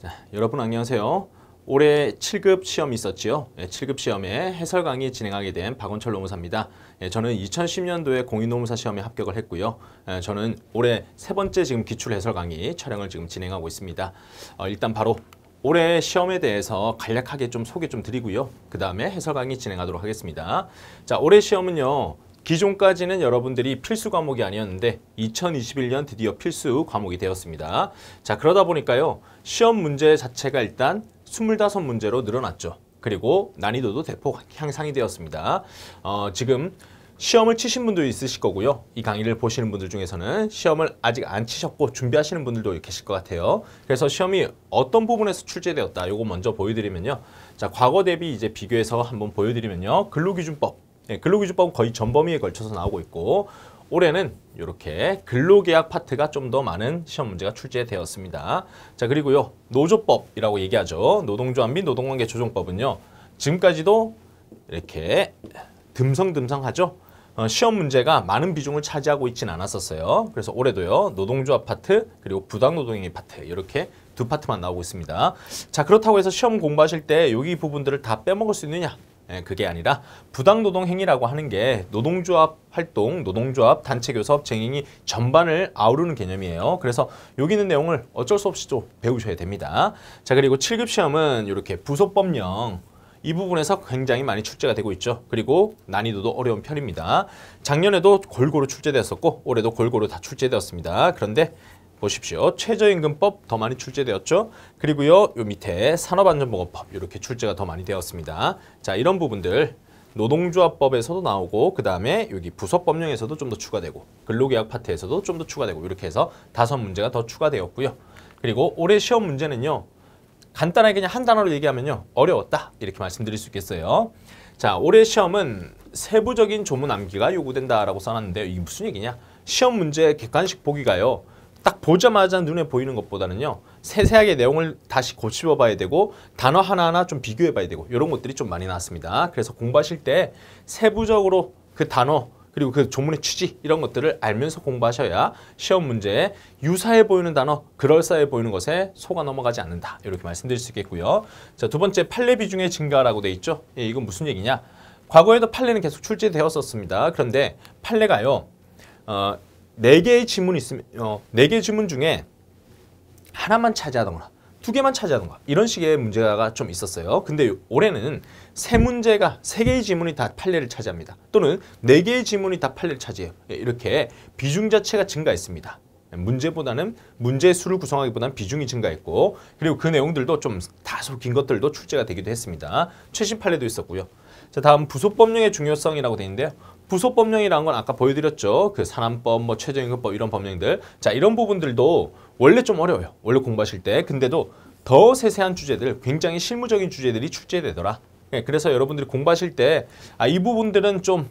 자, 여러분 안녕하세요. 올해 7급 시험이 있었지요. 7급 시험에 해설 강의 진행하게 된 박원철 노무사입니다. 저는 2010년도에 공인노무사 시험에 합격을 했고요. 저는 올해 세 번째 지금 기출 해설 강의 촬영을 지금 진행하고 있습니다. 일단 바로 올해 시험에 대해서 간략하게 좀 소개 좀 드리고요. 그 다음에 해설 강의 진행하도록 하겠습니다. 자, 올해 시험은요. 기존까지는 여러분들이 필수 과목이 아니었는데 2021년 드디어 필수 과목이 되었습니다. 자, 그러다 보니까요. 시험 문제 자체가 일단 25문제로 늘어났죠. 그리고 난이도도 대폭 향상이 되었습니다. 지금 시험을 치신 분도 있으실 거고요. 이 강의를 보시는 분들 중에서는 시험을 아직 안 치셨고 준비하시는 분들도 계실 것 같아요. 그래서 시험이 어떤 부분에서 출제되었다. 이거 먼저 보여드리면요. 자, 과거 대비 이제 비교해서 한번 보여드리면요. 근로기준법. 근로기준법은 거의 전 범위에 걸쳐서 나오고 있고 올해는 이렇게 근로계약 파트가 좀 더 많은 시험 문제가 출제되었습니다. 자, 그리고요. 노조법이라고 얘기하죠. 노동조합 및 노동관계 조정법은요. 지금까지도 이렇게 듬성듬성하죠. 시험 문제가 많은 비중을 차지하고 있지는 않았었어요. 그래서 올해도요. 노동조합 파트 그리고 부당노동행위 파트 이렇게 두 파트만 나오고 있습니다. 자, 그렇다고 해서 시험 공부하실 때 여기 부분들을 다 빼먹을 수 있느냐? 그게 아니라 부당노동 행위라고 하는 게 노동조합 활동, 노동조합, 단체교섭, 쟁행위 전반을 아우르는 개념이에요. 그래서 여기 있는 내용을 어쩔 수 없이 좀 배우셔야 됩니다. 자, 그리고 7급 시험은 이렇게 부속법령 이 부분에서 굉장히 많이 출제가 되고 있죠. 그리고 난이도도 어려운 편입니다. 작년에도 골고루 출제되었었고 올해도 골고루 다 출제되었습니다. 그런데 보십시오. 최저임금법 더 많이 출제되었죠. 그리고요, 요 밑에 산업안전보건법 이렇게 출제가 더 많이 되었습니다. 자, 이런 부분들 노동조합법에서도 나오고 그 다음에 여기 부속법령에서도 좀 더 추가되고 근로계약 파트에서도 좀 더 추가되고 이렇게 해서 5문제가 더 추가되었고요. 그리고 올해 시험 문제는요. 간단하게 그냥 한 단어로 얘기하면요. 어려웠다 이렇게 말씀드릴 수 있겠어요. 자, 올해 시험은 세부적인 조문 암기가 요구된다라고 써놨는데요. 이게 무슨 얘기냐? 시험 문제 객관식 보기가요. 딱 보자마자 눈에 보이는 것보다는요. 세세하게 내용을 다시 고집어 봐야 되고 단어 하나하나 좀 비교해 봐야 되고 이런 것들이 좀 많이 나왔습니다. 그래서 공부하실 때 세부적으로 그 단어 그리고 그 조문의 취지 이런 것들을 알면서 공부하셔야 시험 문제에 유사해 보이는 단어, 그럴싸해 보이는 것에 속아 넘어가지 않는다. 이렇게 말씀드릴 수 있겠고요. 자, 두 번째 판례 비중의 증가라고 돼 있죠. 이건 무슨 얘기냐? 과거에도 판례는 계속 출제되었었습니다. 그런데 판례가요. 4개의 지문이 있으면 4개의 지문 중에 하나만 차지하던가 2개만 차지하던가 이런 식의 문제가 좀 있었어요. 근데 올해는 3개의 지문이 다 판례를 차지합니다. 또는 4개의 지문이 다 판례를 차지해요. 이렇게 비중 자체가 증가했습니다. 문제보다는 문제 수를 구성하기보다는 비중이 증가했고 그리고 그 내용들도 좀 다소 긴 것들도 출제가 되기도 했습니다. 최신 판례도 있었고요. 자, 다음 부속법령의 중요성이라고 되어 있는데요. 부속법령이라는 건 아까 보여드렸죠. 그 산안법, 뭐 최저임금법 이런 법령들. 자, 이런 부분들도 원래 좀 어려워요. 원래 공부하실 때. 근데도 더 세세한 주제들, 굉장히 실무적인 주제들이 출제되더라. 그래서 여러분들이 공부하실 때 이 부분들은 좀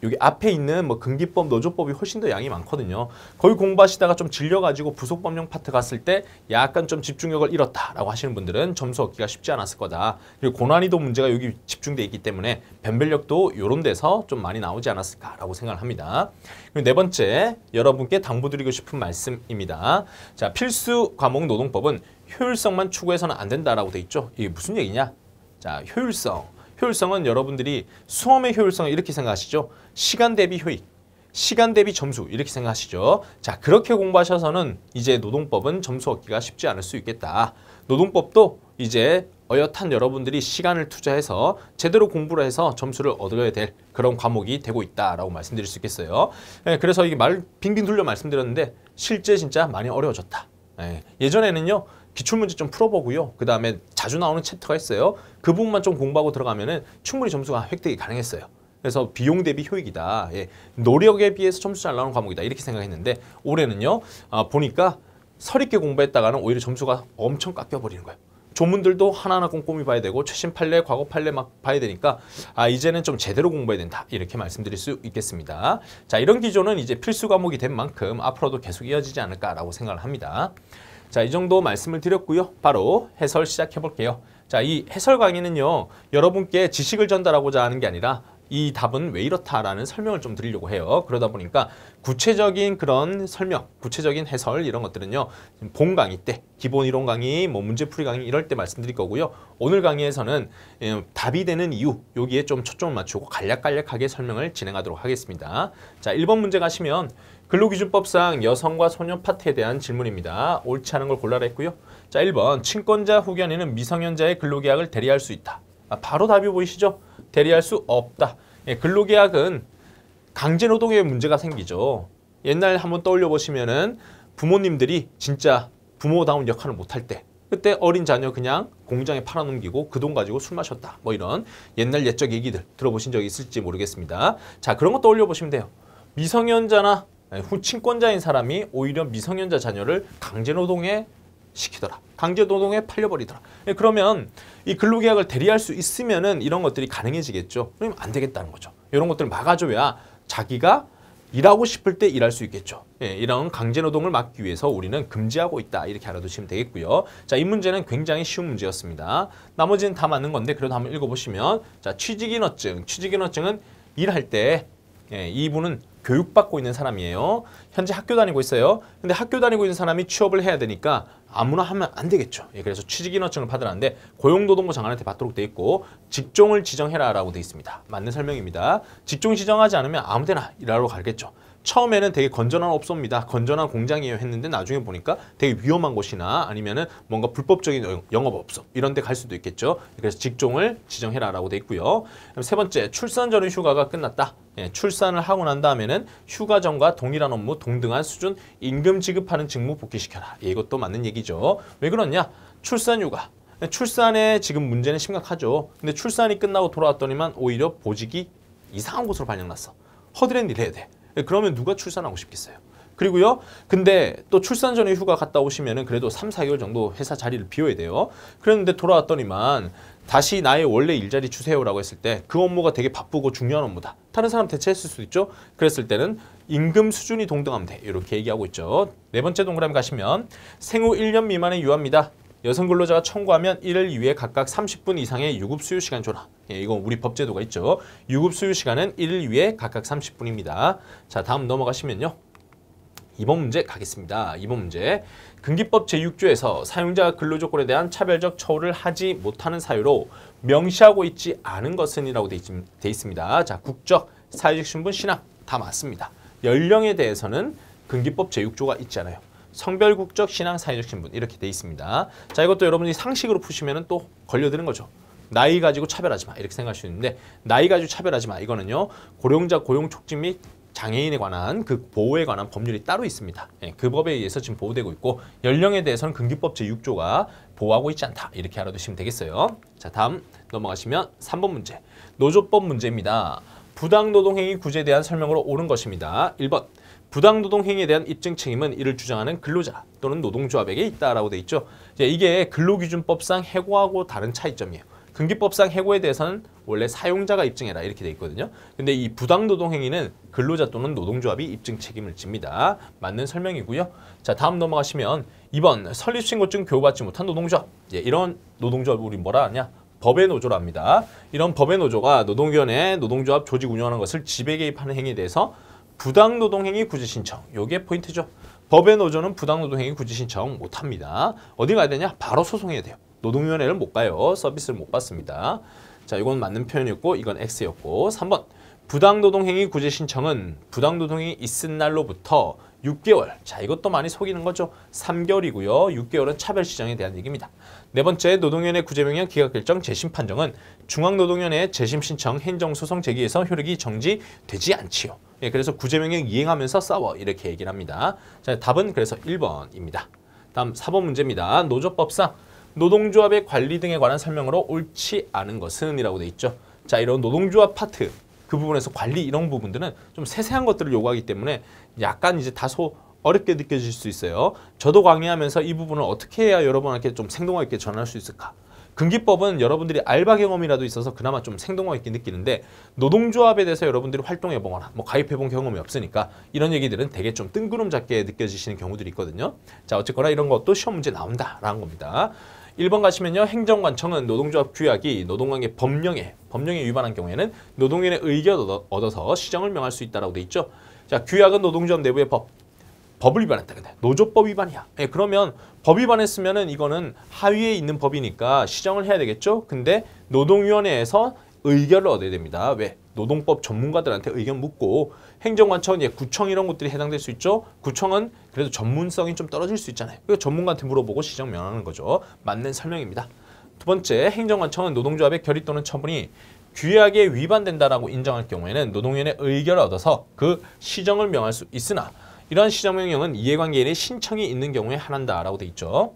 여기 앞에 있는 뭐 금기법, 노조법이 훨씬 더 양이 많거든요. 거기 공부하시다가 좀 질려가지고 부속법령 파트 갔을 때 약간 좀 집중력을 잃었다라고 하시는 분들은 점수 얻기가 쉽지 않았을 거다. 그리고 고난이도 문제가 여기 집중돼 있기 때문에 변별력도 이런 데서 좀 많이 나오지 않았을까라고 생각을 합니다. 그리고 네 번째, 여러분께 당부드리고 싶은 말씀입니다. 자, 필수 과목 노동법은 효율성만 추구해서는 안 된다라고 돼 있죠. 이게 무슨 얘기냐? 자, 효율성은 여러분들이 수험의 효율성을 이렇게 생각하시죠. 시간 대비 효익, 시간 대비 점수 이렇게 생각하시죠. 자, 그렇게 공부하셔서는 이제 노동법은 점수 얻기가 쉽지 않을 수 있겠다. 노동법도 이제 어엿한 여러분들이 시간을 투자해서 제대로 공부를 해서 점수를 얻어야 될 그런 과목이 되고 있다라고 말씀드릴 수 있겠어요. 그래서 이게 말 빙빙 돌려 말씀드렸는데 실제 진짜 많이 어려워졌다. 예전에는요. 기출문제 좀 풀어보고요. 그 다음에 자주 나오는 챕터가 있어요. 그 부분만 좀 공부하고 들어가면은 충분히 점수가 획득이 가능했어요. 그래서 비용 대비 효익이다. 노력에 비해서 점수 잘 나오는 과목이다. 이렇게 생각했는데 올해는요. 보니까 서립게 공부했다가는 오히려 점수가 엄청 깎여버리는 거예요. 조문들도 하나하나 꼼꼼히 봐야 되고 최신 판례, 과거 판례 막 봐야 되니까 이제는 좀 제대로 공부해야 된다. 이렇게 말씀드릴 수 있겠습니다. 자, 이런 기조는 이제 필수 과목이 된 만큼 앞으로도 계속 이어지지 않을까라고 생각을 합니다. 자, 이 정도 말씀을 드렸고요. 바로 해설 시작해 볼게요. 자, 이 해설 강의는요. 여러분께 지식을 전달하고자 하는 게 아니라 이 답은 왜 이렇다라는 설명을 좀 드리려고 해요. 그러다 보니까 구체적인 그런 설명, 구체적인 해설 이런 것들은요. 본 강의 때, 기본 이론 강의, 뭐 문제풀이 강의 이럴 때 말씀드릴 거고요. 오늘 강의에서는 답이 되는 이유, 여기에 좀 초점을 맞추고 간략간략하게 설명을 진행하도록 하겠습니다. 자, 1번 문제 가시면 근로기준법상 여성과 소년 파트에 대한 질문입니다. 옳지 않은 걸 골라라 했고요. 자, 1번 친권자 후견인은 미성년자의 근로계약을 대리할 수 있다. 바로 답이 보이시죠? 대리할 수 없다. 근로계약은 강제노동의 문제가 생기죠. 옛날 한번 떠올려 보시면은 부모님들이 진짜 부모다운 역할을 못할 때 그때 어린 자녀 그냥 공장에 팔아넘기고 그 돈 가지고 술 마셨다. 뭐 이런 옛날 옛적 얘기들 들어보신 적 있을지 모르겠습니다. 자, 그런 거 떠올려 보시면 돼요. 미성년자나 후친권자인 사람이 오히려 미성년자 자녀를 강제노동에 시키더라. 강제노동에 팔려버리더라. 그러면 이 근로계약을 대리할 수 있으면은 이런 것들이 가능해지겠죠. 그러면 안 되겠다는 거죠. 이런 것들을 막아줘야 자기가 일하고 싶을 때 일할 수 있겠죠. 이런 강제노동을 막기 위해서 우리는 금지하고 있다. 이렇게 알아두시면 되겠고요. 자, 이 문제는 굉장히 쉬운 문제였습니다. 나머지는 다 맞는 건데 그래도 한번 읽어보시면 자, 취직인허증. 취직인허증은 일할 때 이분은 교육받고 있는 사람이에요. 현재 학교 다니고 있어요. 근데 학교 다니고 있는 사람이 취업을 해야 되니까 아무나 하면 안 되겠죠. 그래서 취직인허증을 받으라는데 고용노동부 장관한테 받도록 돼 있고 직종을 지정해라라고 돼 있습니다. 맞는 설명입니다. 직종 지정하지 않으면 아무데나 일하러 가겠죠. 처음에는 되게 건전한 업소입니다. 건전한 공장이에요 했는데 나중에 보니까 되게 위험한 곳이나 아니면은 뭔가 불법적인 영업업소 이런 데 갈 수도 있겠죠. 그래서 직종을 지정해라라고 돼 있고요. 세 번째, 출산 전후 휴가가 끝났다. 출산을 하고 난 다음에는 휴가 전과 동일한 업무, 동등한 수준 임금 지급하는 직무 복귀시켜라. 이것도 맞는 얘기죠. 왜 그러냐? 출산 휴가. 출산에 지금 문제는 심각하죠. 근데 출산이 끝나고 돌아왔더니만 오히려 보직이 이상한 곳으로 발령났어. 허드렛 일 해야 돼. 그러면 누가 출산하고 싶겠어요. 그리고요. 근데 또 출산 전에 휴가 갔다 오시면은 그래도 3, 4개월 정도 회사 자리를 비워야 돼요. 그랬는데 돌아왔더니만 다시 나의 원래 일자리 주세요라고 했을 때 그 업무가 되게 바쁘고 중요한 업무다. 다른 사람 대체했을 수도 있죠. 그랬을 때는 임금 수준이 동등하면 돼. 이렇게 얘기하고 있죠. 네 번째 동그라미 가시면 생후 1년 미만의 유아입니다. 여성 근로자가 청구하면 1일 이후에 각각 30분 이상의 유급 수유 시간 줘라. 이건 우리 법제도가 있죠. 유급 수유 시간은 1일 이후에 각각 30분입니다. 자, 다음 넘어가시면요. 2번 문제 가겠습니다. 2번 문제. 근기법 제6조에서 사용자 근로조건에 대한 차별적 처우를 하지 못하는 사유로 명시하고 있지 않은 것은 이라고 돼 있습니다. 자, 국적, 사회적 신분, 신앙 다 맞습니다. 연령에 대해서는 근기법 제6조가 있잖아요. 성별, 국적, 신앙, 사회적 신분 이렇게 돼 있습니다. 자, 이것도 여러분이 상식으로 푸시면 또 걸려드는 거죠. 나이 가지고 차별하지 마 이렇게 생각할 수 있는데 나이 가지고 차별하지 마 이거는요. 고령자 고용 촉진 및 장애인에 관한 그 보호에 관한 법률이 따로 있습니다. 그 법에 의해서 지금 보호되고 있고 연령에 대해서는 근기법 제6조가 보호하고 있지 않다. 이렇게 알아두시면 되겠어요. 자, 다음 넘어가시면 3번 문제. 노조법 문제입니다. 부당노동행위 구제에 대한 설명으로 옳은 것입니다. 1번. 부당노동 행위에 대한 입증 책임은 이를 주장하는 근로자 또는 노동조합에게 있다라고 돼 있죠. 이게 근로기준법상 해고하고 다른 차이점이에요. 근기법상 해고에 대해서는 원래 사용자가 입증해라 이렇게 돼 있거든요. 근데 이 부당노동 행위는 근로자 또는 노동조합이 입증 책임을 집니다. 맞는 설명이고요. 자, 다음 넘어가시면 2번 설립신고증 교부받지 못한 노동조합. 이런 노동조합을 우리 뭐라 하냐? 법의 노조라 합니다. 이런 법의 노조가 노동위원회, 노동조합 조직 운영하는 것을 지배 개입하는 행위에 대해서 부당노동행위 구제 신청. 요게 포인트죠. 법의 노조는 부당노동행위 구제 신청 못합니다. 어디 가야 되냐? 바로 소송해야 돼요. 노동위원회를 못 가요. 서비스를 못 받습니다. 자, 이건 맞는 표현이었고 이건 X였고 3번. 부당노동행위 구제 신청은 부당노동이 있은 날로부터 6개월. 자, 이것도 많이 속이는 거죠. 3개월이고요. 6개월은 차별시정에 대한 얘기입니다. 네 번째, 노동위원회 구제명령 기각결정 재심 판정은 중앙노동위원회 재심 신청 행정소송 제기에서 효력이 정지되지 않지요. 그래서 구제명령 이행하면서 싸워 이렇게 얘기를 합니다. 자, 답은 그래서 1번입니다. 다음 4번 문제입니다. 노조법상 노동조합의 관리 등에 관한 설명으로 옳지 않은 것은 이라고 돼 있죠. 자, 이런 노동조합 파트 그 부분에서 관리 이런 부분들은 좀 세세한 것들을 요구하기 때문에 약간 이제 다소 어렵게 느껴질 수 있어요. 저도 강의하면서 이 부분을 어떻게 해야 여러분한테 좀 생동감 있게 전할 수 있을까? 근기법은 여러분들이 알바 경험이라도 있어서 그나마 좀 생동감 있게 느끼는데 노동조합에 대해서 여러분들이 활동해보거나 뭐 가입해본 경험이 없으니까 이런 얘기들은 되게 좀 뜬구름 잡게 느껴지시는 경우들이 있거든요. 자, 어쨌거나 이런 것도 시험 문제 나온다라는 겁니다. 1번 가시면요. 행정관청은 노동조합 규약이 노동관계 법령에 법령에 위반한 경우에는 노동위원회 의견을 얻어서 시정을 명할 수 있다라고 돼 있죠. 자, 규약은 노동조합 내부의 법을 위반했다. 근데 노조법 위반이야. 예, 그러면 법 위반했으면은 이거는 하위에 있는 법이니까 시정을 해야 되겠죠. 근데 노동위원회에서 의견을 얻어야 됩니다. 왜? 노동법 전문가들한테 의견 묻고 행정관청, 구청 이런 것들이 해당될 수 있죠. 구청은 그래도 전문성이 좀 떨어질 수 있잖아요. 그래서 전문가한테 물어보고 시정 명하는 거죠. 맞는 설명입니다. 두 번째, 행정관청은 노동조합의 결의 또는 처분이 규약에 위반된다라고 인정할 경우에는 노동위원회 의견을 얻어서 그 시정을 명할 수 있으나 이러한 시정명령은 이해관계인의 신청이 있는 경우에 한한다라고 돼 있죠.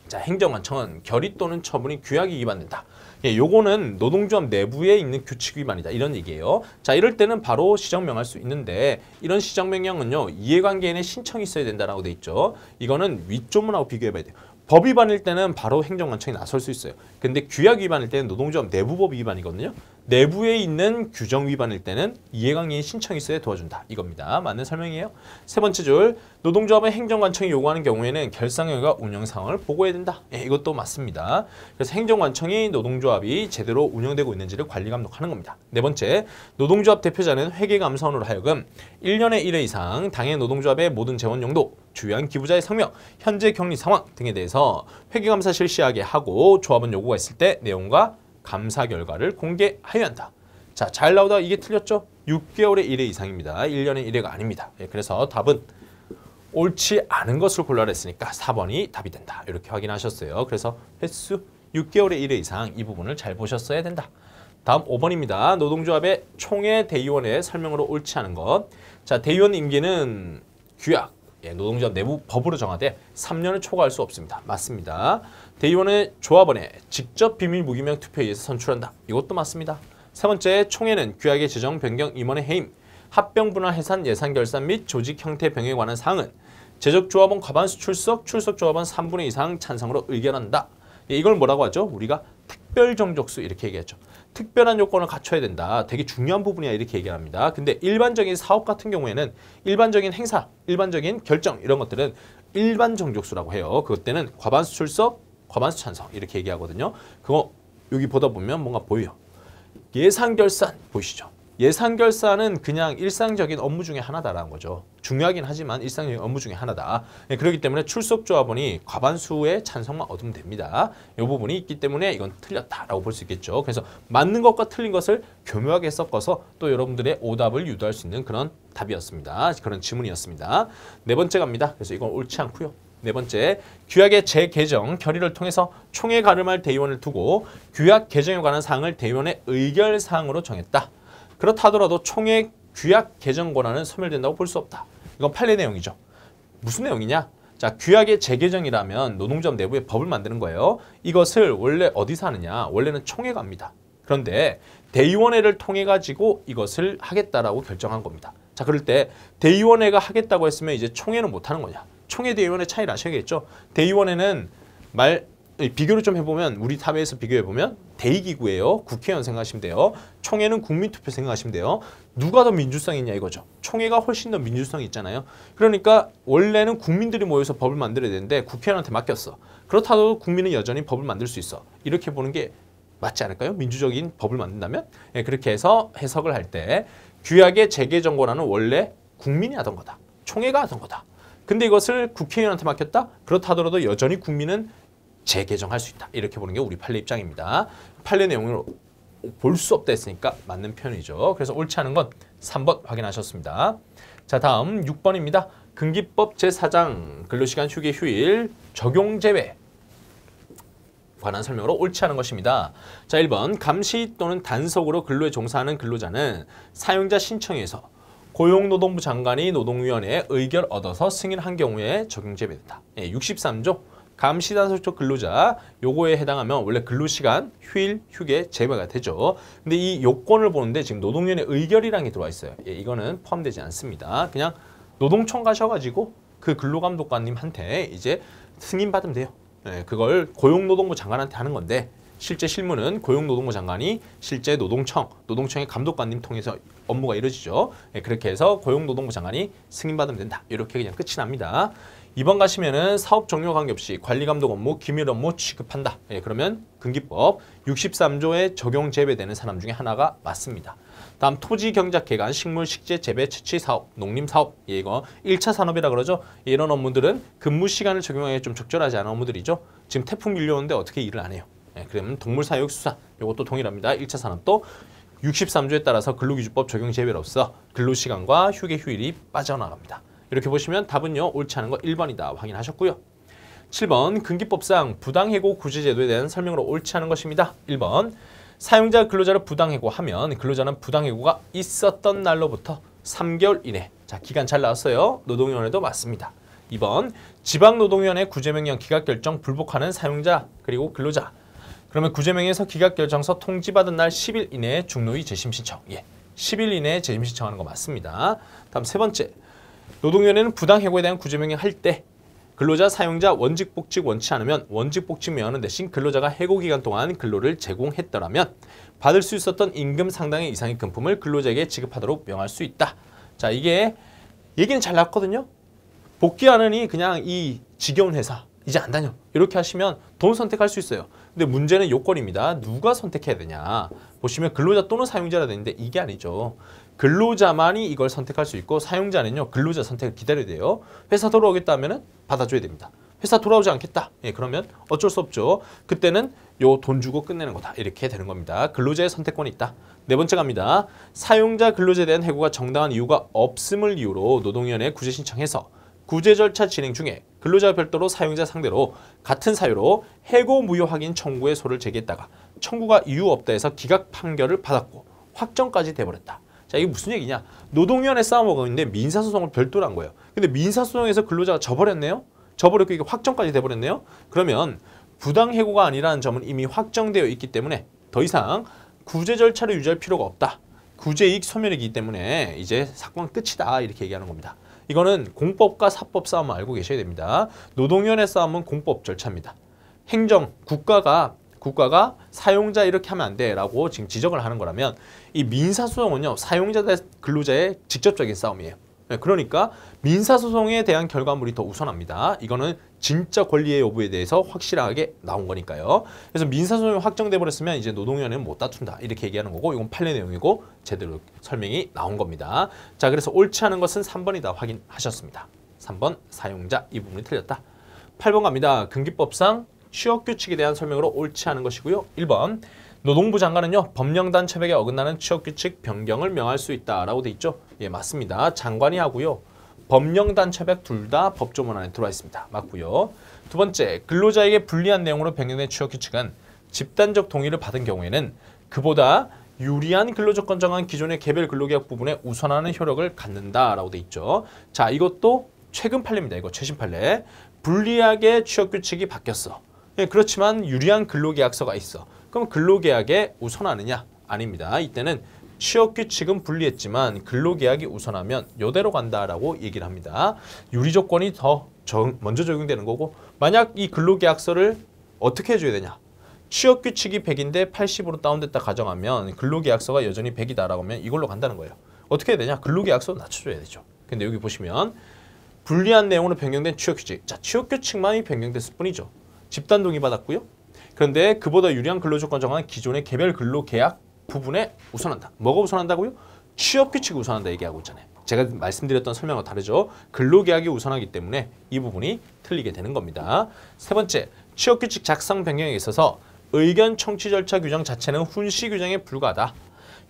자, 행정관청은 결의 또는 처분이 규약에 위반된다. 예, 요거는 노동조합 내부에 있는 규칙 위반이다. 이런 얘기예요. 자, 이럴 때는 바로 시정명할 수 있는데 이런 시정명령은요. 이해관계인의 신청이 있어야 된다라고 돼 있죠. 이거는 윗조문하고 비교해봐야 돼요. 법 위반일 때는 바로 행정관청이 나설 수 있어요. 근데 규약 위반일 때는 노동조합 내부법 위반이거든요. 내부에 있는 규정 위반일 때는 이해관계인 신청이 있어야 도와준다. 이겁니다. 맞는 설명이에요. 세 번째 줄, 노동조합은 행정관청이 요구하는 경우에는 결상형과 운영 상황을 보고해야 된다. 예, 이것도 맞습니다. 그래서 행정관청이 노동조합이 제대로 운영되고 있는지를 관리 감독하는 겁니다. 네 번째, 노동조합 대표자는 회계감사원으로 하여금 1년에 1회 이상 당해 노동조합의 모든 재원 용도, 주요한 기부자의 성명, 현재 격리 상황 등에 대해서 회계감사 실시하게 하고 조합원 요구가 있을 때 내용과 감사 결과를 공개하여야 한다. 자, 잘 나오다 이게 틀렸죠? 6개월에 1회 이상입니다. 1년에 1회가 아닙니다. 예, 그래서 답은 옳지 않은 것을 골라라 했으니까 4번이 답이 된다. 이렇게 확인하셨어요. 그래서 횟수 6개월에 1회 이상 이 부분을 잘 보셨어야 된다. 다음 5번입니다. 노동조합의 총회 대의원의 설명으로 옳지 않은 것. 자, 대의원 임기는 규약, 노동조합 내부 법으로 정하되 3년을 초과할 수 없습니다. 맞습니다. 대의원의 조합원의 직접 비밀 무기명 투표에 의해서 선출한다. 이것도 맞습니다. 세 번째, 총회는 규약의 제정, 변경, 임원의 해임, 합병, 분할, 해산, 예산 결산 및 조직 형태 변경에 관한 사항은 제적조합원 과반수 출석, 출석조합원 3분의 2 이상 찬성으로 의결한다. 이걸 뭐라고 하죠? 우리가 특별 정족수 이렇게 얘기하죠. 특별한 요건을 갖춰야 된다. 되게 중요한 부분이야 이렇게 얘기합니다. 근데 일반적인 사업 같은 경우에는 일반적인 행사, 일반적인 결정 이런 것들은 일반 정족수라고 해요. 그때는 과반수 출석, 과반수 찬성 이렇게 얘기하거든요. 그거 여기 보다 보면 뭔가 보여요. 예산 결산 보이시죠? 예산 결산은 그냥 일상적인 업무 중에 하나다라는 거죠. 중요하긴 하지만 일상적인 업무 중에 하나다. 그렇기 때문에 출석 조합원이 과반수의 찬성만 얻으면 됩니다. 이 부분이 있기 때문에 이건 틀렸다라고 볼 수 있겠죠. 그래서 맞는 것과 틀린 것을 교묘하게 섞어서 또 여러분들의 오답을 유도할 수 있는 그런 답이었습니다. 그런 지문이었습니다. 네 번째 갑니다. 그래서 이건 옳지 않고요. 네 번째, 규약의 재개정, 결의를 통해서 총회 가름할 대의원을 두고 규약 개정에 관한 사항을 대의원의 의결 사항으로 정했다. 그렇다 하더라도 총회 규약 개정 권한은 소멸된다고 볼 수 없다. 이건 판례 내용이죠. 무슨 내용이냐? 자, 규약의 재개정이라면 노동조합 내부에 법을 만드는 거예요. 이것을 원래 어디서 하느냐? 원래는 총회가 합니다. 그런데 대의원회를 통해 가지고 이것을 하겠다라고 결정한 겁니다. 자, 그럴 때 대의원회가 하겠다고 했으면 이제 총회는 못 하는 거냐? 총회 대의원회 차이를 아셔야겠죠. 대의원회는 비교를 좀 해보면 우리 사회에서 비교해보면 대의기구예요. 국회의원 생각하시면 돼요. 총회는 국민투표 생각하시면 돼요. 누가 더 민주성이 있냐 이거죠. 총회가 훨씬 더 민주성이 있잖아요. 그러니까 원래는 국민들이 모여서 법을 만들어야 되는데 국회의원한테 맡겼어. 그렇다고 국민은 여전히 법을 만들 수 있어. 이렇게 보는 게 맞지 않을까요? 민주적인 법을 만든다면? 예, 그렇게 해서 해석을 할 때 규약의 재개정 권한은 원래 국민이 하던 거다. 총회가 하던 거다. 근데 이것을 국회의원한테 맡겼다? 그렇다 하더라도 여전히 국민은 재개정할 수 있다. 이렇게 보는 게 우리 판례 입장입니다. 판례 내용으로 볼 수 없다 했으니까 맞는 표현이죠. 그래서 옳지 않은 건 3번 확인하셨습니다. 자, 다음 6번입니다. 근기법 제4장 근로시간 휴게 휴일 적용 제외 관한 설명으로 옳지 않은 것입니다. 자, 1번 감시 또는 단속으로 근로에 종사하는 근로자는 사용자 신청에 의해서 고용노동부 장관이 노동위원회에 의결 얻어서 승인한 경우에 적용 제외된다. 63조 감시단속적 근로자 요거에 해당하면 원래 근로시간, 휴일, 휴게 제외가 되죠. 근데 이 요건을 보는데 지금 노동위원회 의결이라는 게 들어와 있어요. 이거는 포함되지 않습니다. 그냥 노동청 가셔가지고 그 근로감독관님한테 이제 승인받으면 돼요. 그걸 고용노동부 장관한테 하는 건데 실제 실무는 고용노동부 장관이 실제 노동청의 감독관님 통해서 업무가 이루어지죠. 그렇게 해서 고용노동부 장관이 승인받으면 된다. 이렇게 그냥 끝이 납니다. 2번 가시면은 사업 종료 관계없이 관리감독 업무, 기밀 업무 취급한다. 예, 그러면 근기법 63조에 적용 제외되는 사람 중에 하나가 맞습니다. 다음 토지 경작 개간, 식물 식재 재배 채취 사업, 농림 사업. 예, 이거 1차 산업이라 그러죠. 예, 이런 업무들은 근무 시간을 적용하기 좀 적절하지 않은 업무들이죠. 지금 태풍 밀려오는데 어떻게 일을 안 해요? 예, 그러면 동물 사육 수사. 이것도 동일합니다. 1차 산업도 63조에 따라서 근로기준법 적용 제외로서 근로시간과 휴게 휴일이 빠져나갑니다. 이렇게 보시면 답은요. 옳지 않은 거 1번이다 확인하셨고요. 7번 근기법상 부당해고 구제제도에 대한 설명으로 옳지 않은 것입니다. 1번 사용자 근로자를 부당해고하면 근로자는 부당해고가 있었던 날로부터 3개월 이내. 자, 기간 잘 나왔어요. 노동위원회도 맞습니다. 2번 지방노동위원회 구제명령 기각결정 불복하는 사용자 그리고 근로자. 그러면 구제명령에서 기각결정서 통지받은 날 10일 이내에 중노위 재심 신청. 예, 10일 이내에 재심 신청하는 거 맞습니다. 다음 세 번째. 노동위원회는 부당해고에 대한 구제명령 할 때 근로자, 사용자 원직복직 원치 않으면 원직복직 명하는 대신 근로자가 해고기간 동안 근로를 제공했더라면 받을 수 있었던 임금 상당의 이상의 금품을 근로자에게 지급하도록 명할 수 있다. 자, 이게 얘기는 잘 나왔거든요. 복귀하느니 그냥 이 지겨운 회사 이제 안 다녀. 이렇게 하시면 돈 선택할 수 있어요. 근데 문제는 요건입니다. 누가 선택해야 되냐. 보시면 근로자 또는 사용자라 되는데 이게 아니죠. 근로자만이 이걸 선택할 수 있고 사용자는요. 근로자 선택을 기다려야 돼요. 회사 돌아오겠다 하면 받아줘야 됩니다. 회사 돌아오지 않겠다. 예, 그러면 어쩔 수 없죠. 그때는 요 돈 주고 끝내는 거다. 이렇게 되는 겁니다. 근로자의 선택권이 있다. 네 번째 갑니다. 사용자 근로자에 대한 해고가 정당한 이유가 없음을 이유로 노동위원회에 구제 신청해서 구제 절차 진행 중에 근로자 별도로 사용자 상대로 같은 사유로 해고 무효 확인 청구의 소를 제기했다가 청구가 이유 없다 해서 기각 판결을 받았고 확정까지 돼버렸다. 자, 이게 무슨 얘기냐? 노동위원회 싸움하고 있는데 민사소송을 별도로 한 거예요. 근데 민사소송에서 근로자가 져버렸네요? 져버렸고 이게 확정까지 돼버렸네요? 그러면 부당해고가 아니라는 점은 이미 확정되어 있기 때문에 더 이상 구제 절차를 유지할 필요가 없다. 구제이익 소멸이기 때문에 이제 사건 끝이다. 이렇게 얘기하는 겁니다. 이거는 공법과 사법 싸움을 알고 계셔야 됩니다. 노동위원회 싸움은 공법 절차입니다. 행정, 국가가 사용자 이렇게 하면 안 돼라고 지금 지적을 하는 거라면 이 민사소송은요. 사용자 대 근로자의 직접적인 싸움이에요. 그러니까 민사소송에 대한 결과물이 더 우선합니다. 이거는 진짜 권리의 여부에 대해서 확실하게 나온 거니까요. 그래서 민사소송이 확정돼 버렸으면 이제 노동위원회는 못 다툰다. 이렇게 얘기하는 거고 이건 판례 내용이고 제대로 설명이 나온 겁니다. 자, 그래서 옳지 않은 것은 3번이다 확인하셨습니다. 3번 사용자 이 부분이 틀렸다. 8번 갑니다. 근기법상 취업규칙에 대한 설명으로 옳지 않은 것이고요. 1번 노동부 장관은요. 법령단 처백에 어긋나는 취업규칙 변경을 명할 수 있다라고 돼 있죠. 예, 맞습니다. 장관이 하고요. 법령단 처백 둘 다 법조문 안에 들어와 있습니다. 맞고요. 두 번째, 근로자에게 불리한 내용으로 변경된 취업규칙은 집단적 동의를 받은 경우에는 그보다 유리한 근로조건 정한 기존의 개별 근로계약 부분에 우선하는 효력을 갖는다라고 돼 있죠. 자, 이것도 최근 판례입니다. 이거 최신 판례. 불리하게 취업규칙이 바뀌었어. 예, 그렇지만 유리한 근로계약서가 있어. 그럼 근로계약에 우선하느냐? 아닙니다. 이때는 취업규칙은 불리했지만 근로계약이 우선하면 이대로 간다라고 얘기를 합니다. 유리조건이 더 먼저 적용되는 거고 만약 이 근로계약서를 어떻게 해줘야 되냐? 취업규칙이 100인데 80으로 다운됐다 가정하면 근로계약서가 여전히 100이다라고 하면 이걸로 간다는 거예요. 어떻게 해야 되냐? 근로계약서 낮춰줘야 되죠. 근데 여기 보시면 불리한 내용으로 변경된 취업규칙. 자, 취업규칙만이 변경됐을 뿐이죠. 집단 동의 받았고요. 그런데 그보다 유리한 근로조건 정한 기존의 개별 근로계약 부분에 우선한다. 뭐가 우선한다고요? 취업규칙이 우선한다 얘기하고 있잖아요. 제가 말씀드렸던 설명과 다르죠. 근로계약이 우선하기 때문에 이 부분이 틀리게 되는 겁니다. 세 번째, 취업규칙 작성 변경에 있어서 의견 청취 절차 규정 자체는 훈시 규정에 불과하다.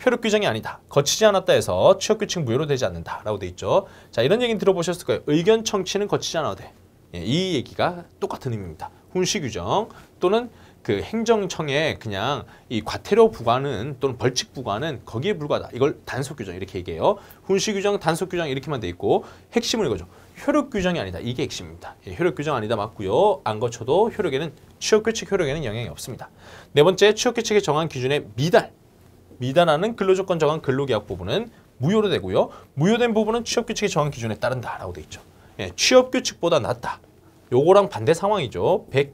효력 규정이 아니다. 거치지 않았다 해서 취업규칙 무효로 되지 않는다라고 돼 있죠. 자, 이런 얘기는 들어보셨을 거예요. 의견 청취는 거치지 않아도 돼. 이 얘기가 똑같은 의미입니다. 훈시 규정 또는 그 행정청에 그냥 이 과태료 부과는 또는 벌칙 부과는 거기에 불과하다. 이걸 단속 규정 이렇게 얘기해요. 훈시 규정, 단속 규정 이렇게만 돼 있고 핵심은 이거죠. 효력 규정이 아니다. 이게 핵심입니다. 예, 효력 규정 아니다 맞고요. 안 거쳐도 효력에는 취업규칙 효력에는 영향이 없습니다. 네 번째, 취업규칙에 정한 기준의 미달하는 근로조건 정한 근로계약 부분은 무효로 되고요. 무효된 부분은 취업규칙에 정한 기준에 따른다라고 돼 있죠. 예, 취업규칙보다 낫다. 요거랑 반대 상황이죠. 100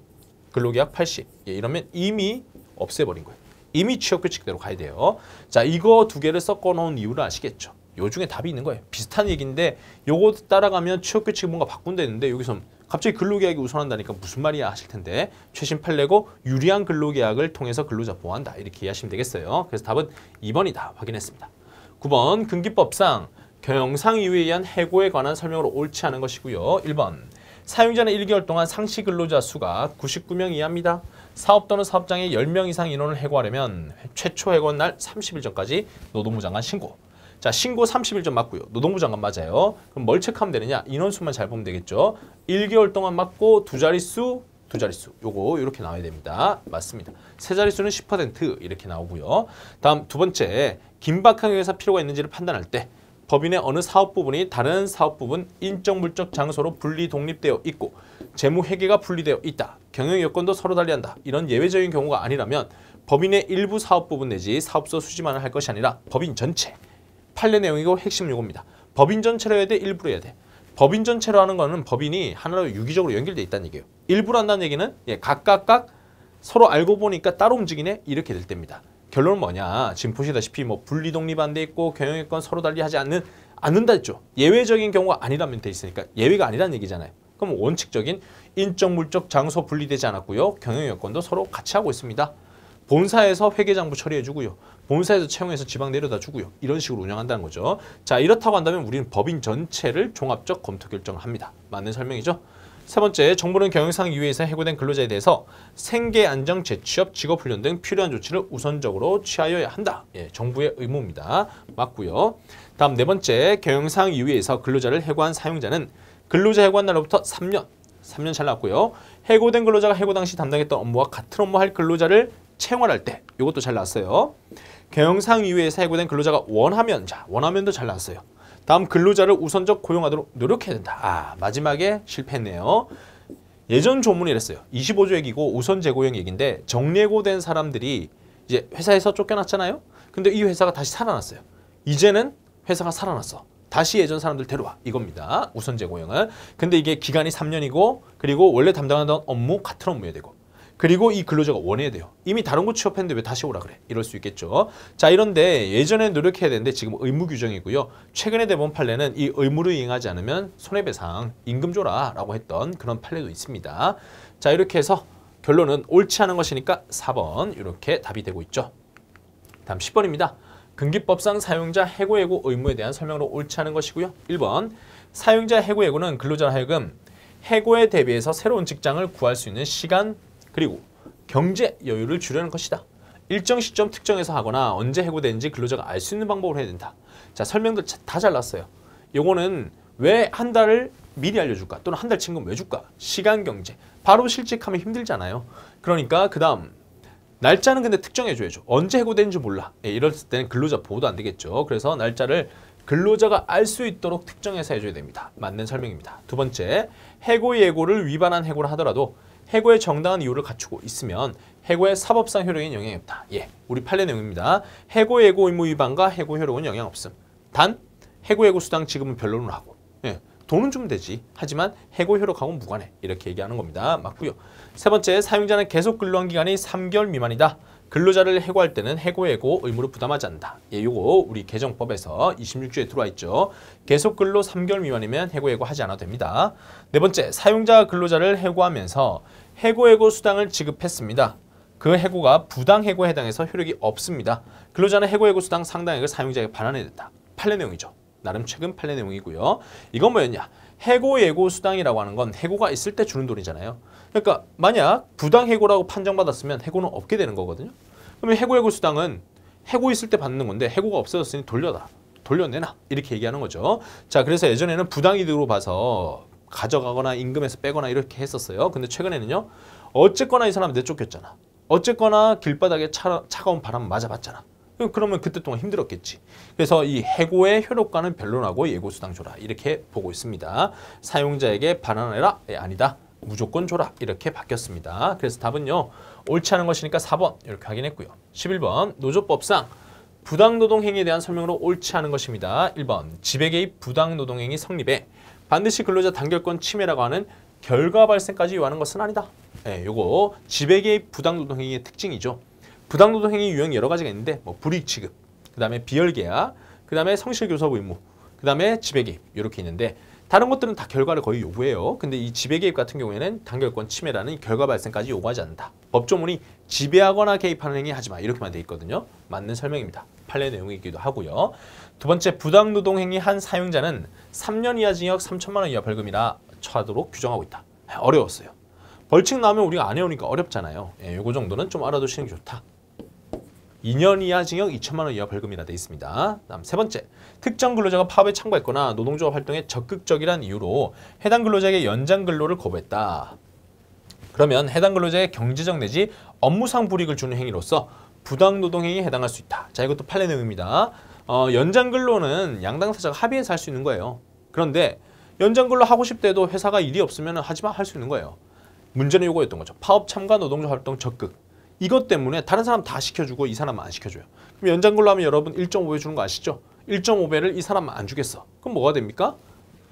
근로계약 80. 예, 이러면 이미 없애버린 거예요. 이미 취업규칙대로 가야 돼요. 자, 이거 두 개를 섞어 놓은 이유를 아시겠죠? 요 중에 답이 있는 거예요. 비슷한 얘기인데 요거 따라가면 취업규칙 뭔가 바꾼다는데 여기서 갑자기 근로계약이 우선한다니까 무슨 말이야 하실 텐데 최신 판례고 유리한 근로계약을 통해서 근로자 보호한다. 이렇게 이해하시면 되겠어요. 그래서 답은 2번이다. 확인했습니다. 9번 근기법상 경영상 이유에 의한 해고에 관한 설명으로 옳지 않은 것이고요. 1번 사용자는 1개월 동안 상시 근로자 수가 99명 이하입니다. 사업 또는 사업장에 10명 이상 인원을 해고하려면 최초 해고한 날 30일 전까지 노동부 장관 신고. 자, 신고 30일 전 맞고요. 노동부 장관 맞아요. 그럼 뭘 체크하면 되느냐? 인원수만 잘 보면 되겠죠. 1개월 동안 맞고 두 자릿수. 요거 이렇게 나와야 됩니다. 맞습니다. 세 자릿수는 10% 이렇게 나오고요. 다음 두 번째, 긴박하게 해서 필요가 있는지를 판단할 때 법인의 어느 사업 부분이 다른 사업 부분 인적 물적 장소로 분리 독립되어 있고 재무 회계가 분리되어 있다. 경영 여건도 서로 달리한다. 이런 예외적인 경우가 아니라면 법인의 일부 사업 부분 내지 사업소 수지만을 할 것이 아니라 법인 전체. 판례 내용이고 핵심 요겁니다. 법인 전체로 해야 돼? 일부로 해야 돼? 법인 전체로 하는 거는 법인이 하나로 유기적으로 연결돼 있다는 얘기예요. 일부로 한다는 얘기는 각각 서로 알고 보니까 따로 움직이네? 이렇게 될 때입니다. 결론은 뭐냐? 지금 보시다시피 뭐 분리 독립 안 돼 있고 경영권 서로 달리하지 않는다 했죠. 예외적인 경우가 아니라면 돼 있으니까 예외가 아니라는 얘기잖아요. 그럼 원칙적인 인적 물적 장소 분리되지 않았고요. 경영 여건도 서로 같이 하고 있습니다. 본사에서 회계장부 처리해주고요. 본사에서 채용해서 지방 내려다 주고요. 이런 식으로 운영한다는 거죠. 자, 이렇다고 한다면 우리는 법인 전체를 종합적 검토 결정을 합니다. 맞는 설명이죠. 세 번째, 정부는 경영상 이유에서 해고된 근로자에 대해서 생계 안정, 재취업, 직업훈련 등 필요한 조치를 우선적으로 취하여야 한다. 예, 정부의 의무입니다. 맞고요. 다음 네 번째, 경영상 이유에서 근로자를 해고한 사용자는 근로자 해고한 날로부터 3년 잘 나왔고요. 해고된 근로자가 해고 당시 담당했던 업무와 같은 업무할 근로자를 채용할 때 이것도 잘 나왔어요. 경영상 이유에서 해고된 근로자가 원하면도 잘 나왔어요. 다음 근로자를 우선적 고용하도록 노력해야 된다. 마지막에 실패했네요. 예전 조문이 이랬어요. 25조 얘기고 우선 재고용 얘기인데 정예고된 사람들이 이제 회사에서 쫓겨났잖아요. 근데 이 회사가 다시 살아났어요. 이제는 회사가 살아났어. 다시 예전 사람들 데려와 이겁니다. 우선 재고용은. 근데 이게 기간이 3년이고 그리고 원래 담당하던 업무 같은 업무여야 되고 그리고 이 근로자가 원해야 돼요. 이미 다른 곳 취업했는데 왜 다시 오라 그래? 이럴 수 있겠죠. 자, 이런데 예전에 노력해야 되는데 지금 의무 규정이고요. 최근에 대법원 판례는 이 의무를 이행하지 않으면 손해배상, 임금 줘라라고 했던 그런 판례도 있습니다. 자, 이렇게 해서 결론은 옳지 않은 것이니까 4번 이렇게 답이 되고 있죠. 다음 10번입니다. 근기법상 사용자 해고예고 의무에 대한 설명으로 옳지 않은 것이고요. 1번 사용자 해고예고는 근로자 하여금 해고에 대비해서 새로운 직장을 구할 수 있는 시간 그리고 경제 여유를 주려는 것이다. 일정 시점 특정해서 하거나 언제 해고되는지 근로자가 알 수 있는 방법으로 해야 된다. 자, 설명들 다 잘났어요. 요거는 왜 한 달을 미리 알려줄까? 또는 한 달 친금 왜 줄까? 시간 경제. 바로 실직하면 힘들잖아요. 그러니까 그 다음 날짜는 근데 특정해줘야죠. 언제 해고되는지 몰라. 이럴 때는 근로자 보호도 안 되겠죠. 그래서 날짜를 근로자가 알 수 있도록 특정해서 해줘야 됩니다. 맞는 설명입니다. 두 번째, 해고 예고를 위반한 해고를 하더라도 해고의 정당한 이유를 갖추고 있으면 해고의 사법상 효력에는 영향이 없다. 예, 우리 판례 내용입니다. 해고 예고 의무 위반과 해고 효력은 영향 없음. 단 해고 예고 수당 지급은 변론을 하고 돈은 주면 되지. 하지만 해고 효력하고는 무관해. 이렇게 얘기하는 겁니다. 맞고요. 세 번째, 사용자는 계속 근로한 기간이 3개월 미만이다. 근로자를 해고할 때는 해고 예고 의무를 부담하지 않는다. 예, 요거 우리 개정법에서 26조에 들어와 있죠. 계속 근로 3개월 미만이면 해고 예고 하지 않아도 됩니다. 네 번째, 사용자가 근로자를 해고하면서 해고 예고 수당을 지급했습니다. 그 해고가 부당 해고에 해당해서 효력이 없습니다. 근로자는 해고 예고 수당 상당액을 사용자에게 반환해야 된다. 판례 내용이죠. 나름 최근 판례 내용이고요. 이건 뭐였냐? 해고 예고 수당이라고 하는 건 해고가 있을 때 주는 돈이잖아요. 그러니까 만약 부당 해고라고 판정받았으면 해고는 없게 되는 거거든요. 그러면 해고 예고 수당은 해고 있을 때 받는 건데 해고가 없어졌으니 돌려내놔 이렇게 얘기하는 거죠. 자, 그래서 예전에는 부당 이득으로 봐서 가져가거나 임금에서 빼거나 이렇게 했었어요. 근데 최근에는요. 어쨌거나 이 사람 내쫓겼잖아. 어쨌거나 길바닥에 차가운 바람 맞아봤잖아. 그러면 그때 동안 힘들었겠지. 그래서 이 해고의 효력과는 변론하고 예고수당 줘라 이렇게 보고 있습니다. 사용자에게 반환해라? 아니다. 무조건 줘라 이렇게 바뀌었습니다. 그래서 답은요. 옳지 않은 것이니까 4번 이렇게 확인했고요. 11번 노조법상 부당노동행위에 대한 설명으로 옳지 않은 것입니다. 1번 지배개입 부당노동행위 성립에 반드시 근로자 단결권 침해라고 하는 결과 발생까지 요하는 것은 아니다. 요거 지배개입 부당노동행위의 특징이죠. 부당노동행위 유형이 여러 가지가 있는데 뭐 불이익 취급, 그 다음에 비열계약, 그 다음에 성실교섭 의무, 그 다음에 지배개입 이렇게 있는데 다른 것들은 다 결과를 거의 요구해요. 근데 이 지배 개입 같은 경우에는 단결권 침해라는 결과 발생까지 요구하지 않는다. 법조문이 지배하거나 개입하는 행위 하지 마 이렇게만 돼 있거든요. 맞는 설명입니다. 판례 내용이기도 하고요. 두 번째, 부당노동 행위 한 사용자는 3년 이하 징역 3천만 원 이하 벌금이라 처하도록 규정하고 있다. 어려웠어요. 벌칙 나오면 우리가 안 해오니까 어렵잖아요. 요거 정도는 좀 알아두시는 게 좋다. 2년 이하 징역 2천만 원 이하 벌금이라 돼 있습니다. 다음 세 번째, 특정 근로자가 파업에 참가했거나 노동조합 활동에 적극적이란 이유로 해당 근로자에게 연장 근로를 거부했다. 그러면 해당 근로자의 경제적 내지 업무상 불이익을 주는 행위로서 부당노동행위에 해당할 수 있다. 자, 이것도 판례 내용입니다. 연장 근로는 양당사자가 합의해서 할 수 있는 거예요. 그런데 연장 근로 하고 싶대도 회사가 일이 없으면 하지마 할 수 있는 거예요. 문제는 요거였던 거죠. 파업 참가 노동조 활동 적극. 이것 때문에 다른 사람 다 시켜주고 이 사람만 안 시켜줘요. 그럼 연장 근로 하면 여러분 1.5배 주는 거 아시죠? 1.5배를 이 사람만 안 주겠어. 그럼 뭐가 됩니까?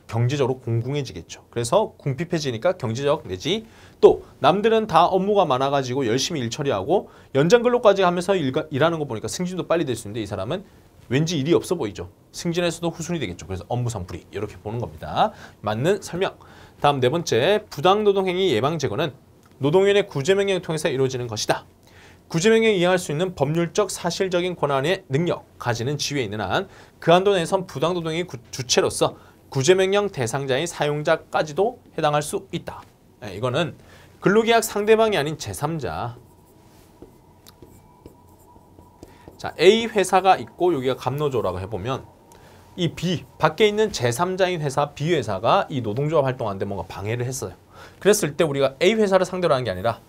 경제적으로 공공해지겠죠. 그래서 궁핍해지니까 경제적 내지 또 남들은 다 업무가 많아가지고 열심히 일 처리하고 연장 근로까지 하면서 일하는 거 보니까 승진도 빨리 될 수 있는데 이 사람은 왠지 일이 없어 보이죠. 승진에서도 후순위 되겠죠. 그래서 업무상 불이익 이렇게 보는 겁니다. 맞는 설명. 다음 네 번째, 부당노동행위 예방 제거는 노동위원회 구제명령을 통해서 이루어지는 것이다. 구제명령에 이행할 수 있는 법률적 사실적인 권한의 능력, 가지는 지위에 있는 한 그 한도 내에선 부당노동의 주체로서 구제명령 대상자인 사용자까지도 해당할 수 있다. 이거는 근로계약 상대방이 아닌 제3자. 자, A 회사가 있고 여기가 감노조라고 해보면 이 B, 밖에 있는 제3자인 회사 B 회사가 이 노동조합 활동하는데 뭔가 방해를 했어요. 그랬을 때 우리가 A 회사를 상대로 하는 게 아니라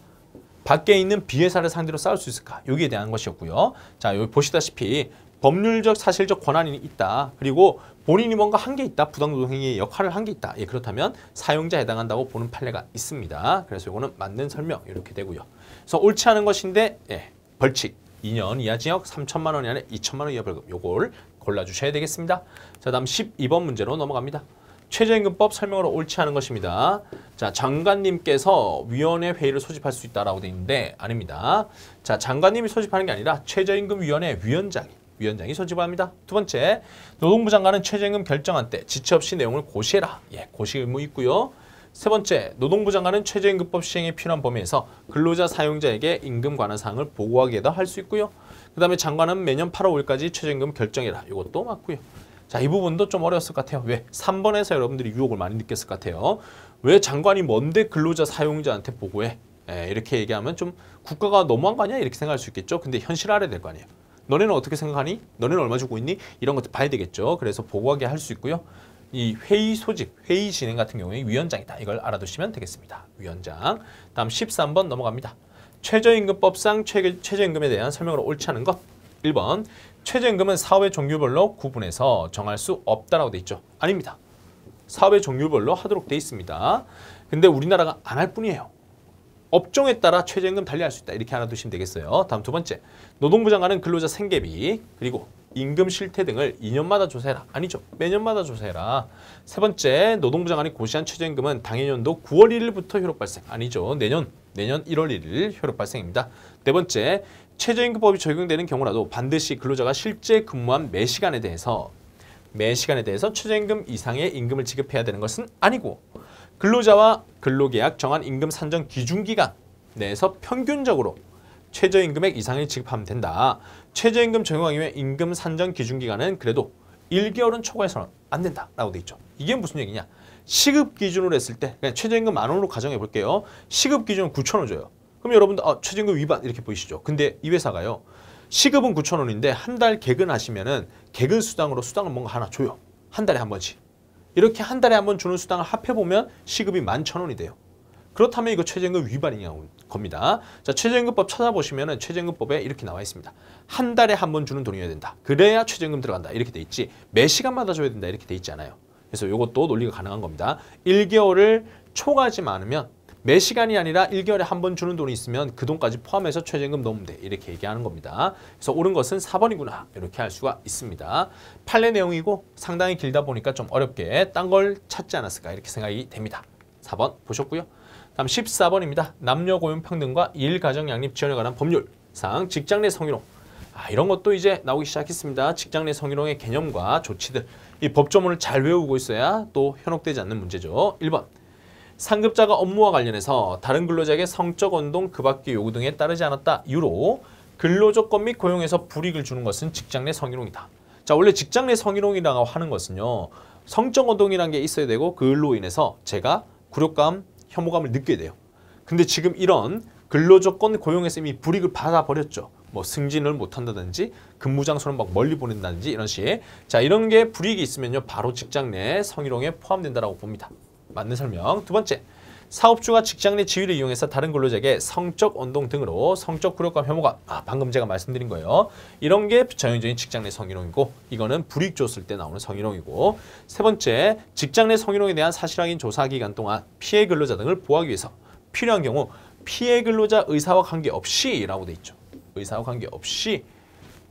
밖에 있는 B 회사를 상대로 싸울 수 있을까? 여기에 대한 것이었고요. 자, 여기 보시다시피 법률적 사실적 권한이 있다. 그리고 본인이 뭔가 한 게 있다. 부당노동행위의 역할을 한 게 있다. 예, 그렇다면 사용자에 해당한다고 보는 판례가 있습니다. 그래서 이거는 맞는 설명 이렇게 되고요. 그래서 옳지 않은 것인데 벌칙 2년 이하 징역 3천만 원 이하 2천만 원 이하 벌금 요걸 골라주셔야 되겠습니다. 자, 다음 12번 문제로 넘어갑니다. 최저임금법 설명으로 옳지 않은 것입니다. 자, 장관님께서 위원회 회의를 소집할 수 있다라고 되어 있는데 아닙니다. 자, 장관님이 소집하는 게 아니라 최저임금위원회 위원장이 소집을 합니다. 두 번째, 노동부 장관은 최저임금 결정한 때 지체 없이 내용을 고시해라. 예, 고시 의무 있고요. 세 번째, 노동부 장관은 최저임금법 시행에 필요한 범위에서 근로자 사용자에게 임금 관한 사항을 보고하게도 할 수 있고요. 그 다음에 장관은 매년 8월 5일까지 최저임금 결정해라. 이것도 맞고요. 자, 이 부분도 좀 어려웠을 것 같아요. 왜? 3번에서 여러분들이 유혹을 많이 느꼈을 것 같아요. 왜 장관이 뭔데 근로자 사용자한테 보고해? 이렇게 얘기하면 좀 국가가 너무한 거 아니야? 이렇게 생각할 수 있겠죠. 근데 현실 알아야 될 거 아니에요. 너네는 어떻게 생각하니? 너네는 얼마 주고 있니? 이런 것들 봐야 되겠죠. 그래서 보고하게 할 수 있고요. 이 회의 소집, 회의 진행 같은 경우에 위원장이다. 이걸 알아두시면 되겠습니다. 위원장. 다음 13번 넘어갑니다. 최저임금법상 최저임금에 대한 설명으로 옳지 않은 것. 1번. 최저임금은 사업의 종류별로 구분해서 정할 수 없다라고 돼 있죠. 아닙니다. 사업의 종류별로 하도록 돼 있습니다. 근데 우리나라가 안 할 뿐이에요. 업종에 따라 최저임금 달리할 수 있다. 이렇게 알아두시면 되겠어요. 다음 두 번째. 노동부 장관은 근로자 생계비 그리고 임금 실태 등을 2년마다 조사해라. 아니죠. 매년마다 조사해라. 세 번째. 노동부 장관이 고시한 최저임금은 당해년도 9월 1일부터 효력 발생. 아니죠. 내년 1월 1일 효력 발생입니다. 네 번째. 최저임금법이 적용되는 경우라도 반드시 근로자가 실제 근무한 매시간에 대해서 최저임금 이상의 임금을 지급해야 되는 것은 아니고 근로자와 근로계약 정한 임금 산정 기준기간 내에서 평균적으로 최저임금액 이상을 지급하면 된다. 최저임금 적용 이후에 임금 산정 기준기간은 그래도 1개월은 초과해서는 안 된다라고 돼 있죠. 이게 무슨 얘기냐? 시급 기준으로 했을 때 그냥 최저임금 10,000원으로 가정해 볼게요. 시급 기준은 9,000원 줘요. 그럼 여러분들 최저임금 위반 이렇게 보이시죠? 근데 이 회사가요. 시급은 9,000원인데 한 달 개근하시면은 개근 수당으로 수당을 뭔가 하나 줘요. 한 달에 한 번씩. 이렇게 한 달에 한 번 주는 수당을 합해보면 시급이 11,000원이 돼요. 그렇다면 이거 최저임금 위반이냐는 겁니다. 자, 최저임금법 찾아보시면은 최저임금법에 이렇게 나와 있습니다. 한 달에 한 번 주는 돈이어야 된다. 그래야 최저임금 들어간다. 이렇게 돼 있지. 매 시간마다 줘야 된다. 이렇게 돼 있지 않아요. 그래서 이것도 논리가 가능한 겁니다. 1개월을 초과하지 않으면 매 시간이 아니라 1개월에 한 번 주는 돈이 있으면 그 돈까지 포함해서 최저임금 넣으면 돼. 이렇게 얘기하는 겁니다. 그래서 옳은 것은 4번이구나. 이렇게 할 수가 있습니다. 판례 내용이고 상당히 길다 보니까 좀 어렵게 딴 걸 찾지 않았을까 이렇게 생각이 됩니다. 4번 보셨고요. 다음 14번입니다. 남녀 고용 평등과 일 가정 양립 지원에 관한 법률상 직장 내 성희롱. 이런 것도 이제 나오기 시작했습니다. 직장 내 성희롱의 개념과 조치들. 이 법조문을 잘 외우고 있어야 또 현혹되지 않는 문제죠. 1번. 상급자가 업무와 관련해서 다른 근로자에게 성적 언동, 그 밖의 요구 등에 따르지 않았다 이유로 근로조건 및 고용에서 불이익을 주는 것은 직장 내 성희롱이다. 자, 원래 직장 내 성희롱이라고 하는 것은요. 성적 언동이라는 게 있어야 되고 그로 인해서 제가 굴욕감, 혐오감을 느껴야 돼요. 근데 지금 이런 근로조건 고용에서 이미 불이익을 받아버렸죠. 뭐 승진을 못한다든지 근무 장소를 막 멀리 보낸다든지 이런 식. 자, 이런 게 불이익이 있으면요. 바로 직장 내 성희롱에 포함된다라고 봅니다. 맞는 설명. 두 번째. 사업주가 직장 내 지위를 이용해서 다른 근로자에게 성적 언동 등으로 성적 굴욕감, 혐오감, 방금 제가 말씀드린 거예요. 이런 게 전형적인 직장 내 성희롱이고 이거는 불이익 줬을 때 나오는 성희롱이고 세 번째, 직장 내 성희롱에 대한 사실 확인 조사 기간 동안 피해 근로자 등을 보호하기 위해서 필요한 경우 피해 근로자 의사와 관계없이 라고 돼 있죠. 의사와 관계없이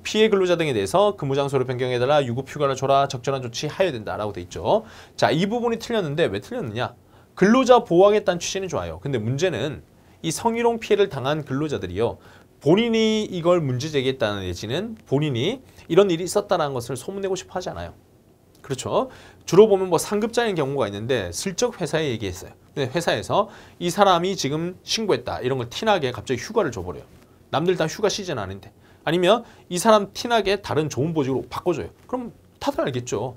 피해 근로자 등에 대해서 근무 장소를 변경해달라, 유급 휴가를 줘라, 적절한 조치 하여야 된다라고 돼 있죠. 자, 이 부분이 틀렸는데 왜 틀렸느냐? 근로자 보호하겠다는 취지는 좋아요. 근데 문제는 이 성희롱 피해를 당한 근로자들이요. 본인이 이걸 문제 제기했다는 내지는 본인이 이런 일이 있었다는 것을 소문내고 싶어 하지 않아요. 그렇죠. 주로 보면 뭐 상급자인 경우가 있는데 슬쩍 회사에 얘기했어요. 근데 회사에서 이 사람이 지금 신고했다 이런 걸 티나게 갑자기 휴가를 줘버려요. 남들 다 휴가 시즌 아닌데. 아니면 이 사람 티나게 다른 좋은 보직으로 바꿔줘요. 그럼 다들 알겠죠.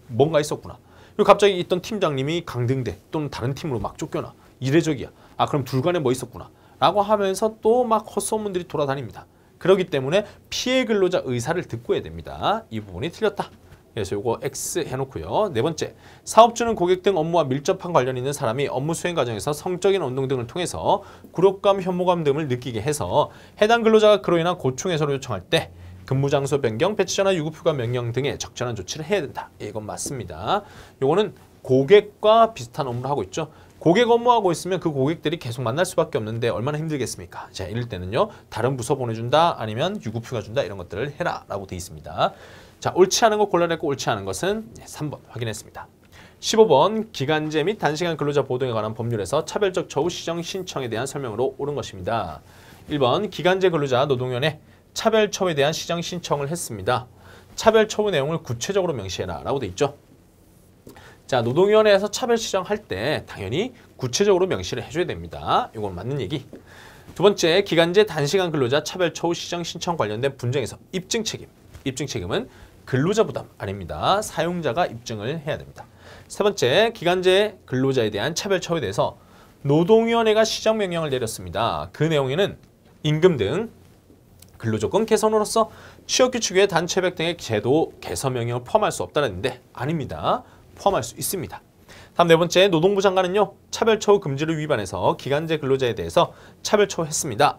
뭔가 있었구나. 그리고 갑자기 있던 팀장님이 강등돼 또는 다른 팀으로 막 쫓겨나. 이례적이야. 그럼 둘 간에 뭐 있었구나. 라고 하면서 또 막 헛소문들이 돌아다닙니다. 그렇기 때문에 피해 근로자 의사를 듣고 해야 됩니다. 이 부분이 틀렸다. 그래서 요거 X 해놓고요. 네 번째, 사업주는 고객 등 업무와 밀접한 관련 있는 사람이 업무 수행 과정에서 성적인 언동 등을 통해서 굴욕감, 혐오감 등을 느끼게 해서 해당 근로자가 그로 인한 고충 해소를 요청할 때 근무 장소 변경, 배치 전환, 유급 휴가 명령 등의 적절한 조치를 해야 된다. 이건 맞습니다. 요거는 고객과 비슷한 업무를 하고 있죠. 고객 업무하고 있으면 그 고객들이 계속 만날 수밖에 없는데 얼마나 힘들겠습니까? 자, 이럴 때는요. 다른 부서 보내준다 아니면 유급 휴가 준다 이런 것들을 해라 라고 돼 있습니다. 자, 옳지 않은 것 골라냈고 옳지 않은 것은 3번 확인했습니다. 15번 기간제 및 단시간 근로자 보호 등에 관한 법률에서 차별적 처우 시정 신청에 대한 설명으로 옳은 것입니다. 1번 기간제 근로자 노동위원회 차별 처우에 대한 시정 신청을 했습니다. 차별 처우 내용을 구체적으로 명시해라 라고 돼 있죠. 자, 노동위원회에서 차별 시정할 때 당연히 구체적으로 명시를 해줘야 됩니다. 이건 맞는 얘기. 두 번째, 기간제 단시간 근로자 차별 처우 시정 신청 관련된 분쟁에서 입증 책임. 입증 책임은 근로자 부담 아닙니다. 사용자가 입증을 해야 됩니다. 세 번째, 기간제 근로자에 대한 차별 처우에 대해서 노동위원회가 시정 명령을 내렸습니다. 그 내용에는 임금 등 근로조건 개선으로서 취업규칙 외 단체백 등의 제도 개선 명령을 포함할 수 없다는데 아닙니다. 포함할 수 있습니다. 다음 네 번째, 노동부 장관은요. 차별처우 금지를 위반해서 기간제 근로자에 대해서 차별처우했습니다.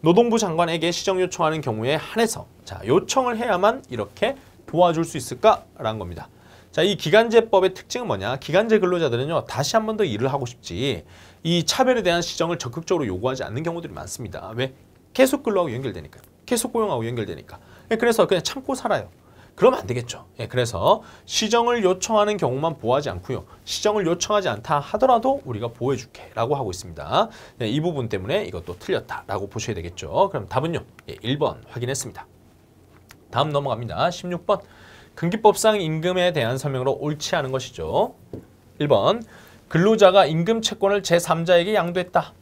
노동부 장관에게 시정 요청하는 경우에 한해서 자, 요청을 해야만 이렇게 도와줄 수 있을까라는 겁니다. 자, 이 기간제법의 특징은 뭐냐? 기간제 근로자들은요. 다시 한 번 더 일을 하고 싶지 이 차별에 대한 시정을 적극적으로 요구하지 않는 경우들이 많습니다. 왜? 계속 근로하고 연결되니까요. 계속 고용하고 연결되니까. 그래서 그냥 참고 살아요. 그러면 안 되겠죠. 그래서 시정을 요청하는 경우만 보호하지 않고요. 시정을 요청하지 않다 하더라도 우리가 보호해줄게 라고 하고 있습니다. 이 부분 때문에 이것도 틀렸다라고 보셔야 되겠죠. 그럼 답은요. 1번 확인했습니다. 다음 넘어갑니다. 16번. 근기법상 임금에 대한 설명으로 옳지 않은 것이죠. 1번. 근로자가 임금 채권을 제3자에게 양도했다.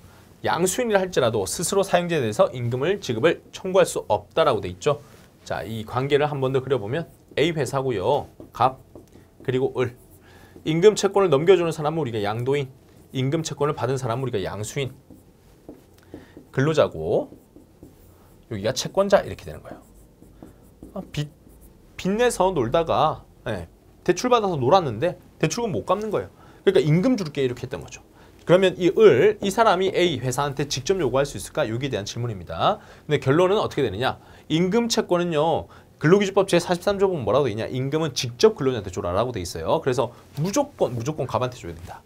양수인이라 할지라도 스스로 사용자에 대해서 임금을 지급을 청구할 수 없다라고 돼 있죠. 자, 이 관계를 한 번 더 그려보면 A 회사고요. 갑 그리고 을. 임금 채권을 넘겨주는 사람은 우리가 양도인, 임금 채권을 받은 사람은 우리가 양수인. 근로자고 여기가 채권자 이렇게 되는 거예요. 빚내서 놀다가 대출 받아서 놀았는데 대출금 못 갚는 거예요. 그러니까 임금 줄게 이렇게 했던 거죠. 그러면 이 사람이 A 회사한테 직접 요구할 수 있을까? 여기에 대한 질문입니다. 근데 결론은 어떻게 되느냐? 임금 채권은요. 근로기준법 제43조 보면 뭐라고 돼 있냐? 임금은 직접 근로자한테 줘라라고 돼 있어요. 그래서 무조건 갑한테 줘야 된다.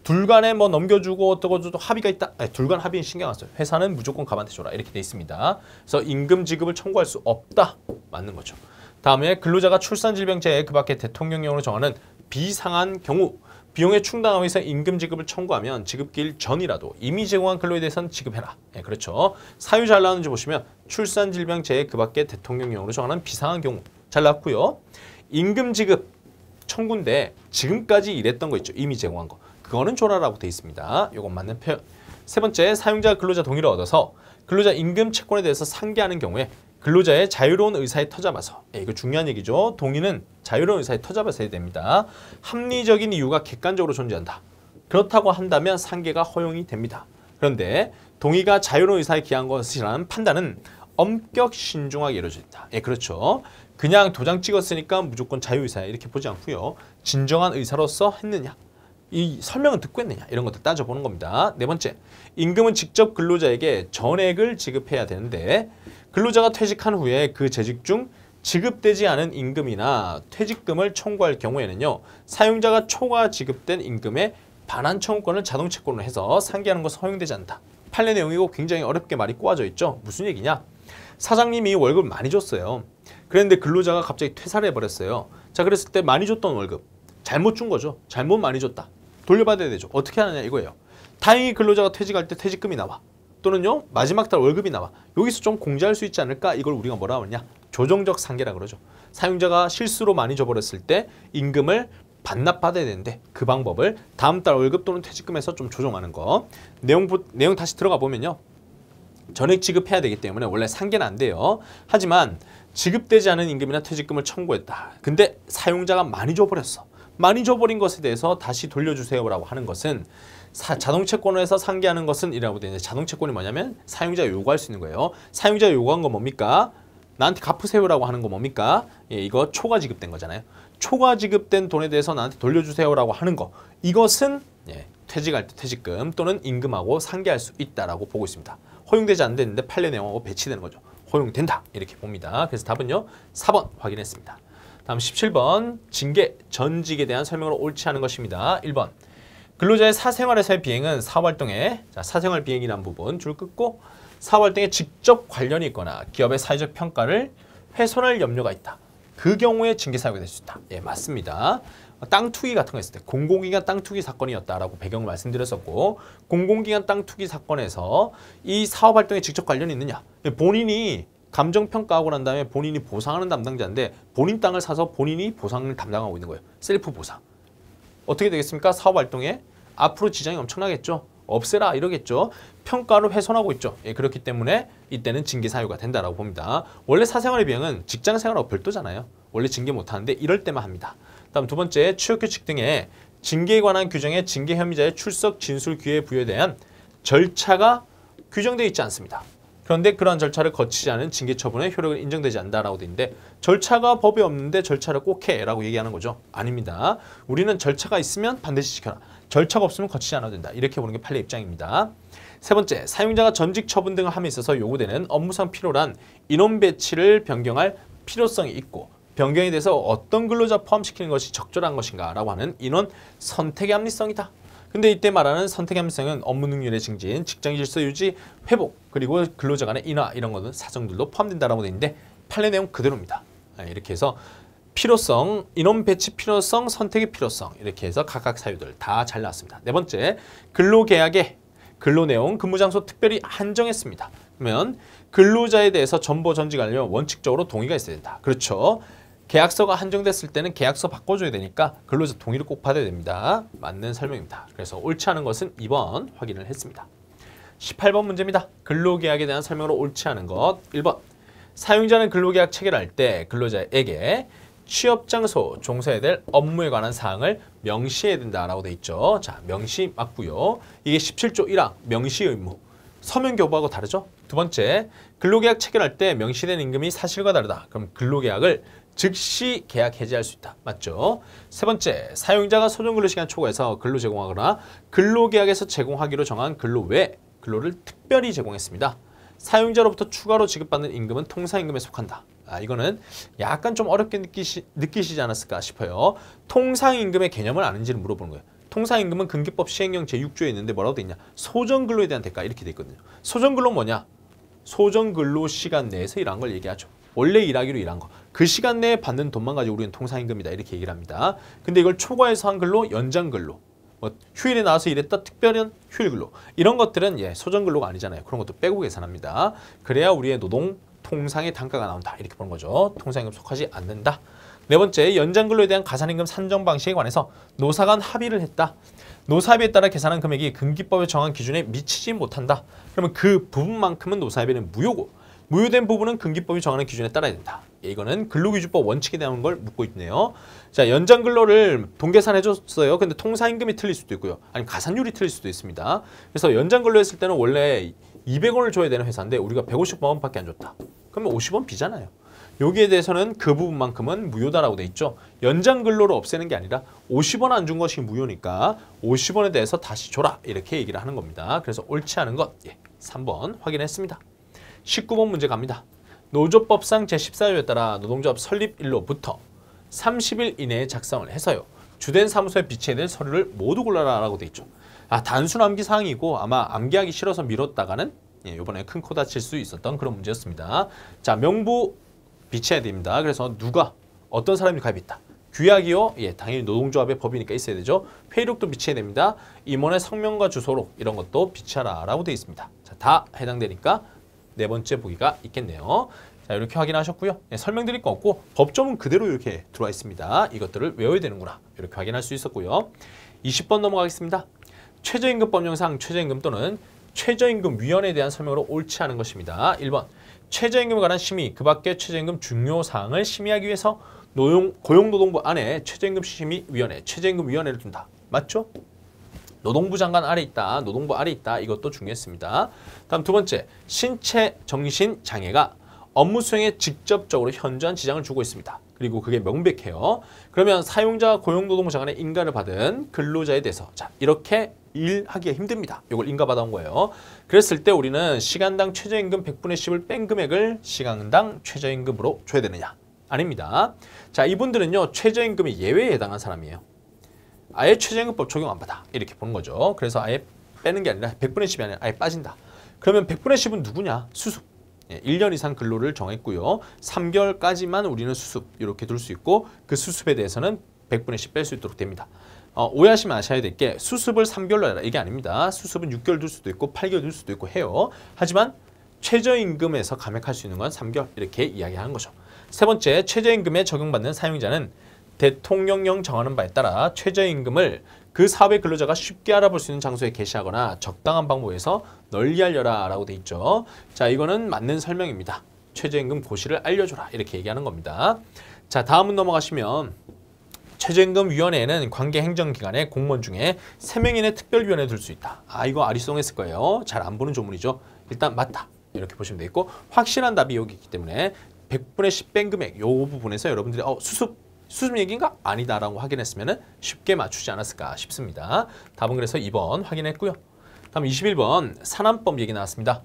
둘 간에 뭐 넘겨주고 어떠고 합의가 있다. 둘 간 합의는 신경 안 써요. 회사는 무조건 갑한테 줘라 이렇게 돼 있습니다. 그래서 임금 지급을 청구할 수 없다. 맞는 거죠. 다음에 근로자가 출산질병제에 그 밖에 대통령령으로 정하는 비상한 경우 비용에 충당하기 위해서 임금 지급을 청구하면 지급기일 전이라도 이미 제공한 근로에 대해서는 지급해라. 예, 그렇죠. 사유 잘 나오는지 보시면 출산, 질병, 재해 그 밖에 대통령령으로 정하는 비상한 경우 잘 나왔고요. 임금 지급 청구인데 지금까지 일했던 거 있죠. 이미 제공한 거. 그거는 줘라라고 돼 있습니다. 이건 맞는 표현. 세 번째, 사용자 근로자 동의를 얻어서 근로자 임금 채권에 대해서 상기하는 경우에 근로자의 자유로운 의사에 터잡아서 이거 중요한 얘기죠. 동의는 자유로운 의사에 터잡아서 해야 됩니다. 합리적인 이유가 객관적으로 존재한다. 그렇다고 한다면 상계가 허용이 됩니다. 그런데 동의가 자유로운 의사에 기한 것이라는 판단은 엄격 신중하게 이루어진다. 예, 그렇죠. 그냥 도장 찍었으니까 무조건 자유의사야 이렇게 보지 않고요. 진정한 의사로서 했느냐, 이 설명은 듣고 했느냐 이런 것들 따져보는 겁니다. 네 번째, 임금은 직접 근로자에게 전액을 지급해야 되는데 근로자가 퇴직한 후에 그 재직 중 지급되지 않은 임금이나 퇴직금을 청구할 경우에는요. 사용자가 초과 지급된 임금의 반환 청구권을 자동 채권으로 해서 상기하는 것은 허용되지 않다. 판례 내용이고 굉장히 어렵게 말이 꼬아져 있죠. 무슨 얘기냐? 사장님이 월급을 많이 줬어요. 그랬는데 근로자가 갑자기 퇴사를 해버렸어요. 자, 그랬을 때 많이 줬던 월급 잘못 준 거죠. 잘못 많이 줬다. 돌려받아야 되죠. 어떻게 하느냐 이거예요. 다행히 근로자가 퇴직할 때 퇴직금이 나와. 또는요 마지막 달 월급이 나와. 여기서 좀 공제할 수 있지 않을까? 이걸 우리가 뭐라 하느냐? 조정적 상계라 그러죠. 사용자가 실수로 많이 줘버렸을 때 임금을 반납받아야 되는데 그 방법을 다음 달 월급 또는 퇴직금에서 좀 조정하는 거. 내용 다시 들어가 보면요. 전액 지급해야 되기 때문에 원래 상계는 안 돼요. 하지만 지급되지 않은 임금이나 퇴직금을 청구했다. 근데 사용자가 많이 줘버렸어. 많이 줘버린 것에 대해서 다시 돌려주세요라고 하는 것은 자동채권에서 상계하는 것은 이라고 되어 있는데 자동채권이 뭐냐면 사용자가 요구할 수 있는 거예요. 사용자가 요구한 거 뭡니까? 나한테 갚으세요라고 하는 거 뭡니까? 예, 이거 초과 지급된 거잖아요. 초과 지급된 돈에 대해서 나한테 돌려주세요라고 하는 거. 이것은 예, 퇴직할 때 퇴직금 또는 임금하고 상계할 수 있다라고 보고 있습니다. 허용되지 않는데 판례 내용하고 배치되는 거죠. 허용된다 이렇게 봅니다. 그래서 답은요 4번 확인했습니다. 다음 17번 징계 전직에 대한 설명으로 옳지 않은 것입니다. 1번 근로자의 사생활에서의 비행은 사업활동에 사생활 비행이라는 부분 줄 긋고 사업활동에 직접 관련이 있거나 기업의 사회적 평가를 훼손할 염려가 있다. 그 경우에 징계 사유가 될 수 있다. 예, 맞습니다. 땅 투기 같은 거 했을 때 공공기관 땅 투기 사건이었다라고 배경을 말씀드렸었고 공공기관 땅 투기 사건에서 이 사업활동에 직접 관련이 있느냐. 본인이 감정평가하고 난 다음에 본인이 보상하는 담당자인데 본인 땅을 사서 본인이 보상을 담당하고 있는 거예요. 셀프 보상. 어떻게 되겠습니까? 사업활동에 앞으로 지장이 엄청나겠죠. 없애라 이러겠죠. 평가를 훼손하고 있죠. 예, 그렇기 때문에 이때는 징계 사유가 된다라고 봅니다. 원래 사생활의 비행은 직장생활하고 별도잖아요. 원래 징계 못하는데 이럴 때만 합니다. 다음 두 번째 취업규칙 등의 징계에 관한 규정에 징계 혐의자의 출석 진술 기회에 부여된 절차가 규정되어 있지 않습니다. 그런데 그러한 절차를 거치지 않은 징계 처분의 효력을 인정되지 않는다라고 되어 있는데 절차가 법에 없는데 절차를 꼭 해라고 얘기하는 거죠. 아닙니다. 우리는 절차가 있으면 반드시 지켜라. 절차가 없으면 거치지 않아도 된다. 이렇게 보는 게 판례 입장입니다. 세 번째, 사용자가 전직 처분 등을 함에 있어서 요구되는 업무상 필요란 인원 배치를 변경할 필요성이 있고 변경에 대해서 어떤 근로자 포함시키는 것이 적절한 것인가 라고 하는 인원 선택의 합리성이다. 근데 이때 말하는 선택의 합리성은 업무 능률의 증진, 직장 질서 유지, 회복, 그리고 근로자 간의 인하 이런 것은 사정들도 포함된다라고 되어 있는데 판례 내용 그대로입니다. 이렇게 해서 필요성, 인원 배치 필요성, 선택의 필요성 이렇게 해서 각각 사유들 다 잘 나왔습니다. 네 번째, 근로계약의 근로 내용, 근무 장소 특별히 한정했습니다. 그러면 근로자에 대해서 전보 전직하려면 원칙적으로 동의가 있어야 된다. 그렇죠. 계약서가 한정됐을 때는 계약서 바꿔줘야 되니까 근로자 동의를 꼭 받아야 됩니다. 맞는 설명입니다. 그래서 옳지 않은 것은 2번 확인을 했습니다. 18번 문제입니다. 근로계약에 대한 설명으로 옳지 않은 것 1번 사용자는 근로계약 체결할 때 근로자에게 취업장소, 종사해야 될 업무에 관한 사항을 명시해야 된다라고 돼 있죠. 자, 명시 맞고요. 이게 17조 1항 명시 의무. 서면 교부하고 다르죠? 두 번째, 근로계약 체결할 때 명시된 임금이 사실과 다르다. 그럼 근로계약을 즉시 계약 해지할 수 있다. 맞죠? 세 번째, 사용자가 소정근로시간 초과해서 근로 제공하거나 근로계약에서 제공하기로 정한 근로 외 근로를 특별히 제공했습니다. 사용자로부터 추가로 지급받는 임금은 통상임금에 속한다. 이거는 약간 좀 어렵게 느끼시지 않았을까 싶어요. 통상임금의 개념을 아는지를 물어보는 거예요. 통상임금은 근기법 시행령 제6조에 있는데 뭐라고 돼 있냐? 소정근로에 대한 대가 이렇게 돼 있거든요. 소정근로 뭐냐? 소정근로 시간 내에서 일한 걸 얘기하죠. 원래 일하기로 일한 거. 그 시간 내에 받는 돈만 가지고 우리는 통상임금이다 이렇게 얘기를 합니다. 근데 이걸 초과해서 한 근로, 연장 근로, 뭐 휴일에 나와서 일했다 특별한 휴일 근로 이런 것들은 소정 근로가 아니잖아요. 그런 것도 빼고 계산합니다. 그래야 우리의 노동 통상의 단가가 나온다 이렇게 보는 거죠. 통상임금 속하지 않는다. 네 번째, 연장 근로에 대한 가산임금 산정 방식에 관해서 노사 간 합의를 했다. 노사합의에 따라 계산한 금액이 금기법에 정한 기준에 미치지 못한다. 그러면 그 부분만큼은 노사합의는 무효고 무효된 부분은 금기법이 정하는 기준에 따라야 된다. 이거는 근로기준법 원칙에 대한 걸 묻고 있네요. 자, 연장 근로를 동계산해줬어요. 근데 통상임금이 틀릴 수도 있고요. 아니면 가산율이 틀릴 수도 있습니다. 그래서 연장 근로 했을 때는 원래 200원을 줘야 되는 회사인데 우리가 150원밖에 안 줬다. 그러면 50원 비잖아요. 여기에 대해서는 그 부분만큼은 무효다라고 돼 있죠. 연장 근로를 없애는 게 아니라 50원 안 준 것이 무효니까 50원에 대해서 다시 줘라 이렇게 얘기를 하는 겁니다. 그래서 옳지 않은 것 3번 확인했습니다. 19번 문제 갑니다. 노조법상 제14조에 따라 노동조합 설립일로부터 30일 이내에 작성을 해서요. 주된 사무소에 비치해야 될 서류를 모두 골라라 라고 돼 있죠. 단순 암기 사항이고 아마 암기하기 싫어서 미뤘다가는 이번에 큰 코 다칠 수 있었던 그런 문제였습니다. 자, 명부 비치해야 됩니다. 그래서 누가 어떤 사람이 가입했다. 규약이요. 당연히 노동조합의 법이니까 있어야 되죠. 회의록도 비치해야 됩니다. 임원의 성명과 주소록 이런 것도 비치하라 라고 되어 있습니다. 자, 다 해당되니까 네 번째 보기가 있겠네요. 자, 이렇게 확인하셨고요. 설명드릴 거 없고 법조문 그대로 이렇게 들어와 있습니다. 이것들을 외워야 되는구나. 이렇게 확인할 수 있었고요. 20번 넘어가겠습니다. 최저임금법령상 최저임금 또는 최저임금위원회에 대한 설명으로 옳지 않은 것입니다. 1번 최저임금에 관한 심의, 그 밖의 최저임금 중요사항을 심의하기 위해서 고용노동부 안에 최저임금심의위원회, 최저임금위원회를 둔다. 맞죠? 노동부 장관 아래 있다, 노동부 아래 있다. 이것도 중요했습니다. 다음 두 번째, 신체 정신 장애가 업무 수행에 직접적으로 현저한 지장을 주고 있습니다. 그리고 그게 명백해요. 그러면 사용자가 고용노동부 장관의 인가를 받은 근로자에 대해서 자, 이렇게 일하기가 힘듭니다. 이걸 인가받아온 거예요. 그랬을 때 우리는 시간당 최저임금 100분의 10을 뺀 금액을 시간당 최저임금으로 줘야 되느냐? 아닙니다. 자, 이분들은요. 최저임금이 예외에 해당한 사람이에요. 아예 최저임금법 적용 안 받아. 이렇게 보는 거죠. 그래서 아예 빼는 게 아니라 100분의 10이 아니라 아예 빠진다. 그러면 100분의 10은 누구냐? 수습. 1년 이상 근로를 정했고요. 3개월까지만 우리는 수습 이렇게 둘 수 있고 그 수습에 대해서는 100분의 10 뺄 수 있도록 됩니다. 오해하시면 아셔야 될 게 수습을 3개월로 해라. 이게 아닙니다. 수습은 6개월 둘 수도 있고 8개월 둘 수도 있고 해요. 하지만 최저임금에서 감액할 수 있는 건 3개월 이렇게 이야기하는 거죠. 세 번째, 최저임금에 적용받는 사용자는 대통령령 정하는 바에 따라 최저임금을 그 사업의 근로자가 쉽게 알아볼 수 있는 장소에 게시하거나 적당한 방법에서 널리 알려라 라고 돼 있죠. 자, 이거는 맞는 설명입니다. 최저임금 고시를 알려줘라 이렇게 얘기하는 겁니다. 자, 다음은 넘어가시면 최저임금위원회에는 관계행정기관의 공무원 중에 3명 이내 특별위원회를 둘 수 있다. 이거 아리송했을 거예요. 잘 안 보는 조문이죠. 일단 맞다. 이렇게 보시면 되겠고 확실한 답이 여기 있기 때문에 100분의 10 뺀 금액 이 부분에서 여러분들이 수습 얘기인가? 아니다라고 확인했으면 쉽게 맞추지 않았을까 싶습니다. 답은 그래서 2번 확인했고요. 다음 21번 산안법 얘기 나왔습니다.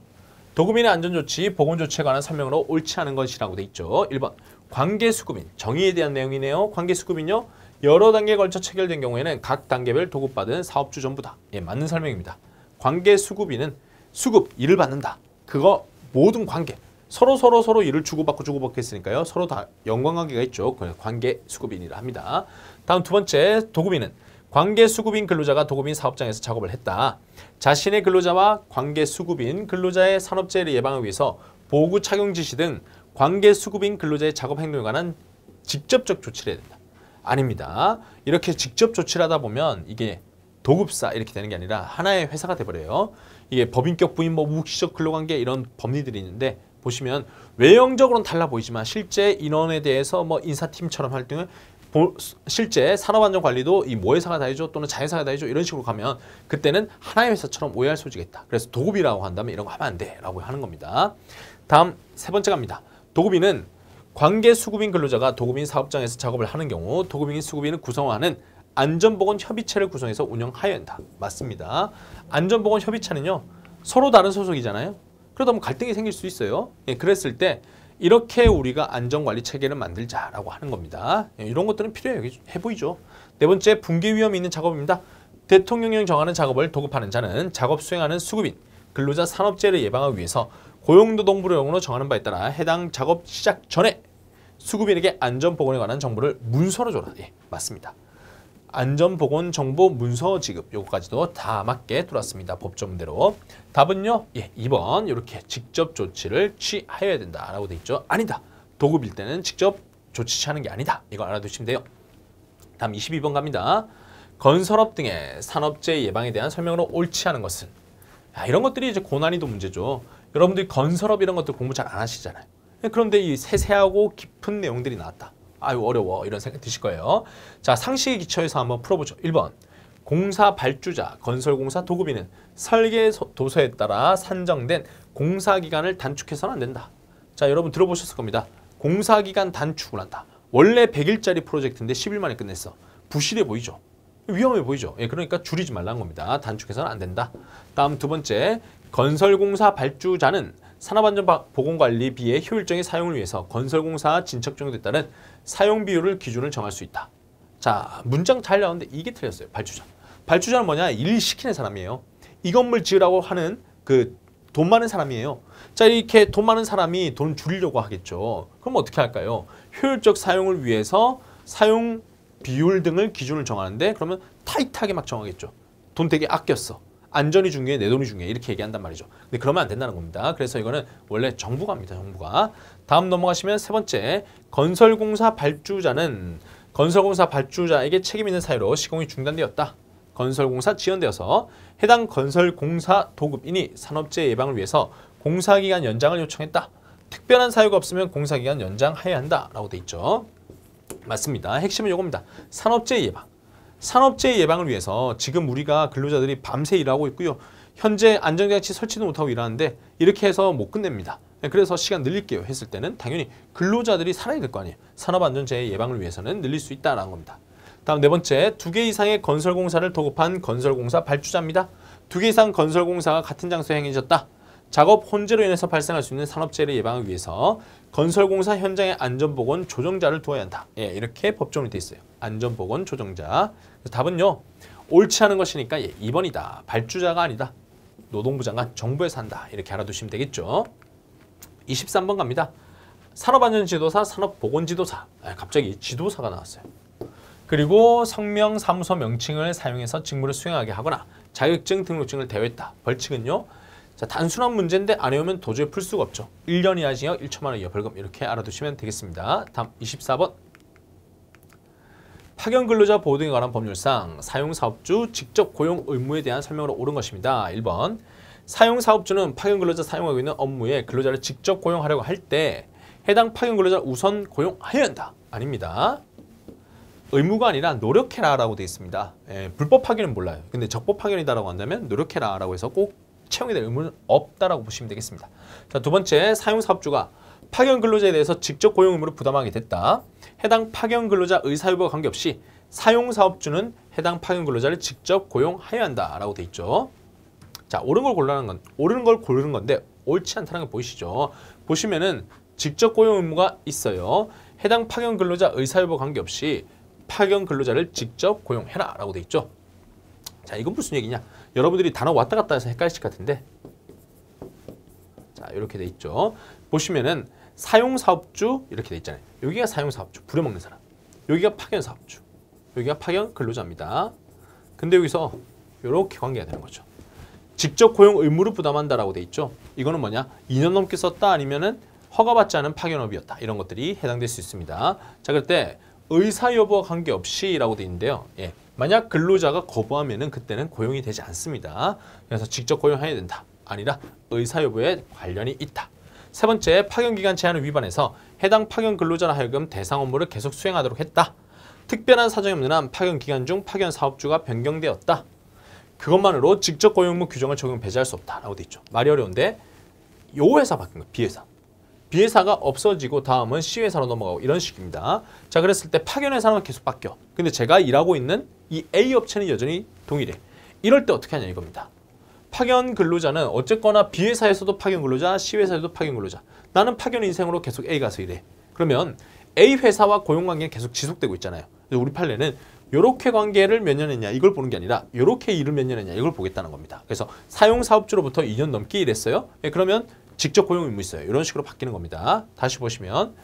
도급인의 안전조치, 보건조치에 관한 설명으로 옳지 않은 것이라고 돼 있죠. 1번 관계수급인, 정의에 대한 내용이네요. 관계수급인요. 여러 단계에 걸쳐 체결된 경우에는 각 단계별 도급받은 사업주 전부다. 맞는 설명입니다. 관계수급인은 수급, 일을 받는다. 그거 모든 관계. 서로 일을 주고받고 했으니까요. 서로 다 연관관계가 있죠. 관계수급인이라 합니다. 다음 두 번째, 도급인은 관계수급인 근로자가 도급인 사업장에서 작업을 했다. 자신의 근로자와 관계수급인 근로자의 산업재해를 예방하기 위해서 보호구 착용 지시 등 관계수급인 근로자의 작업 행동에 관한 직접적 조치를 해야 된다. 아닙니다. 이렇게 직접 조치를 하다 보면 이게 도급사 이렇게 되는 게 아니라 하나의 회사가 돼버려요. 이게 법인격 부인, 묵시적 근로관계 이런 법리들이 있는데 보시면 외형적으로는 달라 보이지만 실제 인원에 대해서 인사팀처럼 활동을 실제 산업안전관리도 이 모회사가 다 해줘 또는 자회사가 다 해줘 이런 식으로 가면 그때는 하나의 회사처럼 오해할 소지가 있다. 그래서 도급이라고 한다면 이런 거 하면 안 돼 라고 하는 겁니다. 다음 세 번째 갑니다. 도급인은 관계수급인 근로자가 도급인 사업장에서 작업을 하는 경우 도급인 수급인을 구성하는 안전보건협의체를 구성해서 운영하여야 한다. 맞습니다. 안전보건협의체는요. 서로 다른 소속이잖아요. 그러다 보면 갈등이 생길 수 있어요. 그랬을 때 이렇게 우리가 안전관리 체계를 만들자라고 하는 겁니다. 이런 것들은 필요해 보이죠. 네 번째, 붕괴 위험이 있는 작업입니다. 대통령령 정하는 작업을 도급하는 자는 작업 수행하는 수급인, 근로자 산업재해를 예방하기 위해서 고용노동부령으로 정하는 바에 따라 해당 작업 시작 전에 수급인에게 안전보건에 관한 정보를 문서로 줘라. 예, 맞습니다. 안전보건 정보 문서 지급 요거까지도 다 맞게 들어왔습니다. 법조문대로. 답은요. 예, 2번 이렇게 직접 조치를 취하여야 된다라고 돼 있죠. 아니다. 도급일 때는 직접 조치 취하는 게 아니다. 이거 알아두시면 돼요. 다음 22번 갑니다. 건설업 등의 산업재해 예방에 대한 설명으로 옳지 않은 것은 이런 것들이 이제 고난이도 문제죠. 여러분들이 건설업 이런 것들 공부 잘 안 하시잖아요. 그런데 이 세세하고 깊은 내용들이 나왔다. 아유 어려워 이런 생각 드실 거예요. 자, 상식에 기초해서 한번 풀어보죠. 1번 공사 발주자, 건설공사 도급인은 설계 도서에 따라 산정된 공사기간을 단축해서는 안 된다. 자, 여러분 들어보셨을 겁니다. 공사기간 단축을 한다. 원래 100일짜리 프로젝트인데 10일 만에 끝냈어. 부실해 보이죠? 위험해 보이죠? 예, 그러니까 줄이지 말라는 겁니다. 단축해서는 안 된다. 다음 두 번째, 건설공사 발주자는 산업안전보건관리비의 효율적인 사용을 위해서 건설공사 진척정도에 따른 사용 비율을 기준을 정할 수 있다. 자, 문장 잘 나오는데 이게 틀렸어요. 발주자. 발주자는 뭐냐? 일 시키는 사람이에요. 이 건물 지으라고 하는 그 돈 많은 사람이에요. 자, 이렇게 돈 많은 사람이 돈 줄이려고 하겠죠. 그럼 어떻게 할까요? 효율적 사용을 위해서 사용 비율 등을 기준을 정하는데 그러면 타이트하게 막 정하겠죠. 돈 되게 아꼈어. 안전이 중요해, 내 돈이 중요해 이렇게 얘기한단 말이죠. 근데 그러면 안 된다는 겁니다. 그래서 이거는 원래 정부가 합니다. 정부가. 다음 넘어가시면 세 번째, 건설공사 발주자에게 책임 있는 사유로 시공이 중단되었다. 건설공사 지연되어서 해당 건설공사 도급인이 산업재해 예방을 위해서 공사기간 연장을 요청했다. 특별한 사유가 없으면 공사기간 연장해야 한다라고 돼 있죠. 맞습니다. 핵심은 이겁니다. 산업재해 예방. 산업재해 예방을 위해서 지금 우리가 근로자들이 밤새 일하고 있고요. 현재 안전장치 설치도 못하고 일하는데 이렇게 해서 못 끝냅니다. 그래서 시간 늘릴게요 했을 때는 당연히 근로자들이 살아야 될 거 아니에요. 산업안전재해 예방을 위해서는 늘릴 수 있다는 겁니다. 다음 네 번째, 2개 이상의 건설공사를 도급한 건설공사 발주자입니다. 2개 이상 건설공사가 같은 장소에 행해졌다. 작업 혼재로 인해서 발생할 수 있는 산업재해 예방을 위해서 건설공사 현장에 안전보건 조정자를 두어야 한다. 예, 이렇게 법정으로 되어 있어요. 안전보건 조정자. 답은요. 옳지 않은 것이니까 예, 2번이다. 발주자가 아니다. 노동부 장관 정부에서 한다. 이렇게 알아두시면 되겠죠. 23번 갑니다. 산업안전지도사, 산업보건지도사. 갑자기 지도사가 나왔어요. 그리고 성명사무소 명칭을 사용해서 직무를 수행하게 하거나 자격증 등록증을 대여했다. 벌칙은요. 자, 단순한 문제인데 안 외우면 도저히 풀 수가 없죠. 1년 이하 징역 1천만 원 이하 벌금 이렇게 알아두시면 되겠습니다. 다음 24번. 파견근로자 보호 등에 관한 법률상 사용사업주 직접 고용 의무에 대한 설명으로 옳은 것입니다. 1번. 사용사업주는 파견근로자 사용하고 있는 업무에 근로자를 직접 고용하려고 할 때 해당 파견근로자를 우선 고용해야 한다. 아닙니다. 의무가 아니라 노력해라 라고 되어 있습니다. 예, 불법 파견은 몰라요. 근데 적법 파견이다라고 한다면 노력해라 라고 해서 꼭 채용이 될 의무는 없다라고 보시면 되겠습니다. 자, 두 번째, 사용사업주가 파견 근로자에 대해서 직접 고용 의무를 부담하게 됐다. 해당 파견 근로자 의사유보와 관계없이 사용사업주는 해당 파견 근로자를 직접 고용해야 한다라고 돼 있죠. 자, 옳은 걸 고르는 건데 옳지 않다는 거 보이시죠? 보시면은 직접 고용 의무가 있어요. 해당 파견 근로자 의사유보와 관계없이 파견 근로자를 직접 고용해라라고 돼 있죠. 자, 이건 무슨 얘기냐? 여러분들이 단어 왔다 갔다 해서 헷갈리실 것 같은데, 자, 이렇게 돼 있죠. 보시면은 사용사업주 이렇게 돼 있잖아요. 여기가 사용사업주, 부려먹는 사람. 여기가 파견사업주, 여기가 파견 근로자입니다. 근데 여기서 이렇게 관계가 되는 거죠. 직접 고용 의무를 부담한다라고 돼 있죠. 이거는 뭐냐? 2년 넘게 썼다 아니면은 허가받지 않은 파견업이었다. 이런 것들이 해당될 수 있습니다. 자, 그럴 때 의사 여부와 관계없이라고 돼 있는데요. 예. 만약 근로자가 거부하면은 그때는 고용이 되지 않습니다. 그래서 직접 고용해야 된다. 아니라 의사 여부에 관련이 있다. 세 번째, 파견기간 제한을 위반해서 해당 파견 근로자나 하여금 대상 업무를 계속 수행하도록 했다. 특별한 사정이 없는 한 파견기간 중 파견 사업주가 변경되었다. 그것만으로 직접 고용 의무 규정을 적용 배제할 수 없다라고 돼 있죠. 말이 어려운데 요 회사 바뀐 거예요. B회사. B회사가 없어지고 다음은 C회사로 넘어가고 이런 식입니다. 자, 그랬을 때 파견회사는 계속 바뀌어. 근데 제가 일하고 있는 이 A 업체는 여전히 동일해. 이럴 때 어떻게 하냐 이겁니다. 파견 근로자는 어쨌거나 B회사에서도 파견 근로자, C회사에서도 파견 근로자. 나는 파견 인생으로 계속 A 가서 일해. 그러면 A 회사와 고용관계는 계속 지속되고 있잖아요. 우리 판례는 이렇게 관계를 몇 년 했냐 이걸 보는 게 아니라 이렇게 일을 몇 년 했냐 이걸 보겠다는 겁니다. 그래서 사용사업주로부터 2년 넘게 일했어요. 그러면 직접 고용 의무 있어요. 이런 식으로 바뀌는 겁니다. 다시 보시면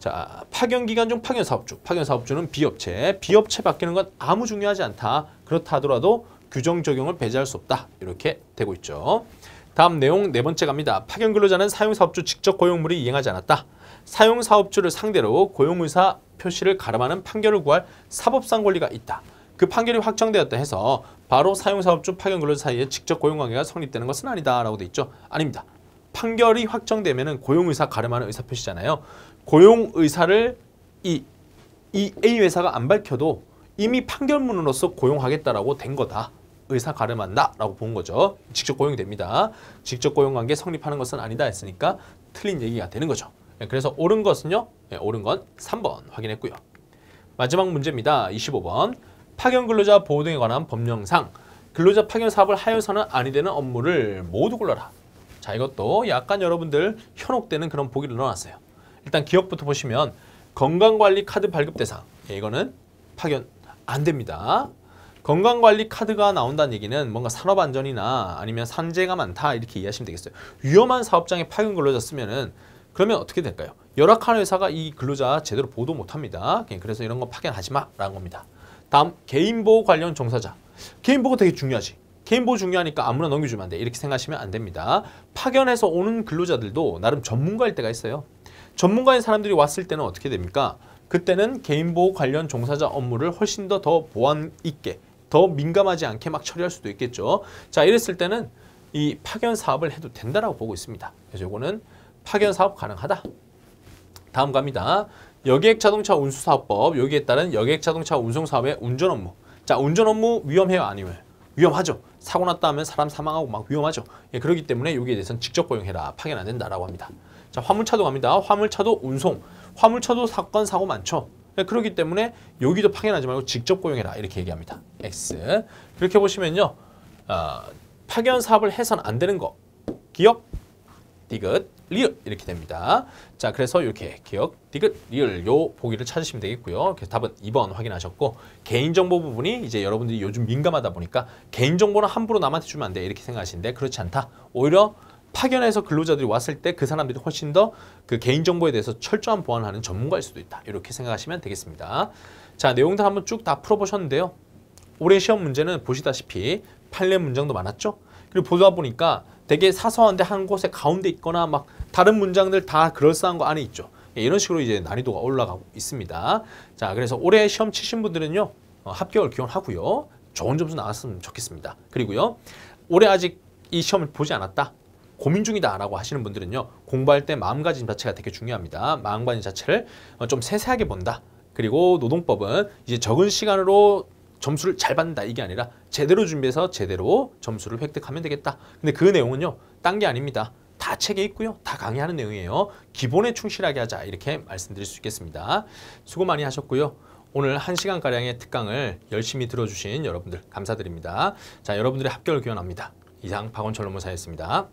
자, 파견 기간 중 파견 사업주. 파견 사업주는 비업체. 비업체 바뀌는 건 아무 중요하지 않다. 그렇다 하더라도 규정 적용을 배제할 수 없다. 이렇게 되고 있죠. 다음 내용 네 번째 갑니다. 파견 근로자는 사용사업주 직접 고용물이 이행하지 않았다. 사용사업주를 상대로 고용의사 표시를 가름하는 판결을 구할 사법상 권리가 있다. 그 판결이 확정되었다 해서 바로 사용사업주 파견 근로자 사이에 직접 고용관계가 성립되는 것은 아니다 라고 돼 있죠. 아닙니다. 판결이 확정되면은 고용의사 가름하는 의사표시잖아요. 고용의사를 이 A 회사가 안 밝혀도 이미 판결문으로서 고용하겠다라고 된 거다. 의사 가름한다 라고 본 거죠. 직접 고용이 됩니다. 직접 고용관계 성립하는 것은 아니다 했으니까 틀린 얘기가 되는 거죠. 그래서 옳은 것은요. 옳은 건 3번 확인했고요. 마지막 문제입니다. 25번. 파견 근로자 보호 등에 관한 법령상 근로자 파견 사업을 하여서는 아니 되는 업무를 모두 골라라. 자, 이것도 약간 여러분들 현혹되는 그런 보기를 넣어놨어요. 일단 기억부터 보시면 건강관리 카드 발급 대상. 이거는 파견 안 됩니다. 건강관리 카드가 나온다는 얘기는 뭔가 산업안전이나 아니면 산재가 많다 이렇게 이해하시면 되겠어요. 위험한 사업장에 파견 근로자 쓰면은 그러면 어떻게 될까요? 열악한 회사가 이 근로자 제대로 보도 못합니다. 그래서 이런 거 파견하지 마라는 겁니다. 다음 개인보호 관련 종사자. 개인보호 되게 중요하지. 개인보호 중요하니까 아무나 넘겨주면 안 돼. 이렇게 생각하시면 안 됩니다. 파견해서 오는 근로자들도 나름 전문가일 때가 있어요. 전문가인 사람들이 왔을 때는 어떻게 됩니까? 그때는 개인보호 관련 종사자 업무를 훨씬 더 보안 있게, 더 민감하지 않게 막 처리할 수도 있겠죠. 자, 이랬을 때는 이 파견 사업을 해도 된다라고 보고 있습니다. 그래서 이거는 파견 사업 가능하다. 다음 갑니다. 여객자동차 운수사업법. 여기에 따른 여객자동차 운송사업의 운전 업무. 자, 운전 업무 위험해요? 아니면 위험하죠. 사고 났다 하면 사람 사망하고 막 위험하죠. 그렇기 때문에 여기에 대해서는 직접 고용해라. 파견 안 된다라고 합니다. 자, 화물차도 갑니다. 화물차도 운송. 화물차도 사건 사고 많죠. 그렇기 때문에 여기도 파견하지 말고 직접 고용해라. 이렇게 얘기합니다. X. 이렇게 보시면요. 파견 사업을 해서는 안 되는 거. 기억, 디귿, 리을 이렇게 됩니다. 자, 그래서 이렇게 기억, 디귿, 리을 요 보기를 찾으시면 되겠고요. 그래서 답은 2번 확인하셨고 개인정보 부분이 이제 여러분들이 요즘 민감하다 보니까 개인정보는 함부로 남한테 주면 안 돼 이렇게 생각하시는데 그렇지 않다. 오히려 파견해서 근로자들이 왔을 때 그 사람들이 훨씬 더 그 개인정보에 대해서 철저한 보안을 하는 전문가일 수도 있다. 이렇게 생각하시면 되겠습니다. 자, 내용들 한번 쭉 다 풀어보셨는데요. 올해 시험 문제는 보시다시피 판례 문장도 많았죠. 그리고 보다 보니까 되게 사소한데 한 곳에 가운데 있거나 막 다른 문장들 다 그럴싸한 거 안에 있죠. 이런 식으로 이제 난이도가 올라가고 있습니다. 자, 그래서 올해 시험 치신 분들은요. 합격을 기원하고요. 좋은 점수 나왔으면 좋겠습니다. 그리고요. 올해 아직 이 시험을 보지 않았다. 고민 중이다 라고 하시는 분들은요. 공부할 때 마음가짐 자체가 되게 중요합니다. 마음가짐 자체를 좀 세세하게 본다. 그리고 노동법은 이제 적은 시간으로 점수를 잘 받는다 이게 아니라 제대로 준비해서 제대로 점수를 획득하면 되겠다. 근데 그 내용은요. 딴 게 아닙니다. 다 책에 있고요. 다 강의하는 내용이에요. 기본에 충실하게 하자 이렇게 말씀드릴 수 있겠습니다. 수고 많이 하셨고요. 오늘 1시간가량의 특강을 열심히 들어주신 여러분들 감사드립니다. 자, 여러분들의 합격을 기원합니다. 이상 박원철 노무사였습니다.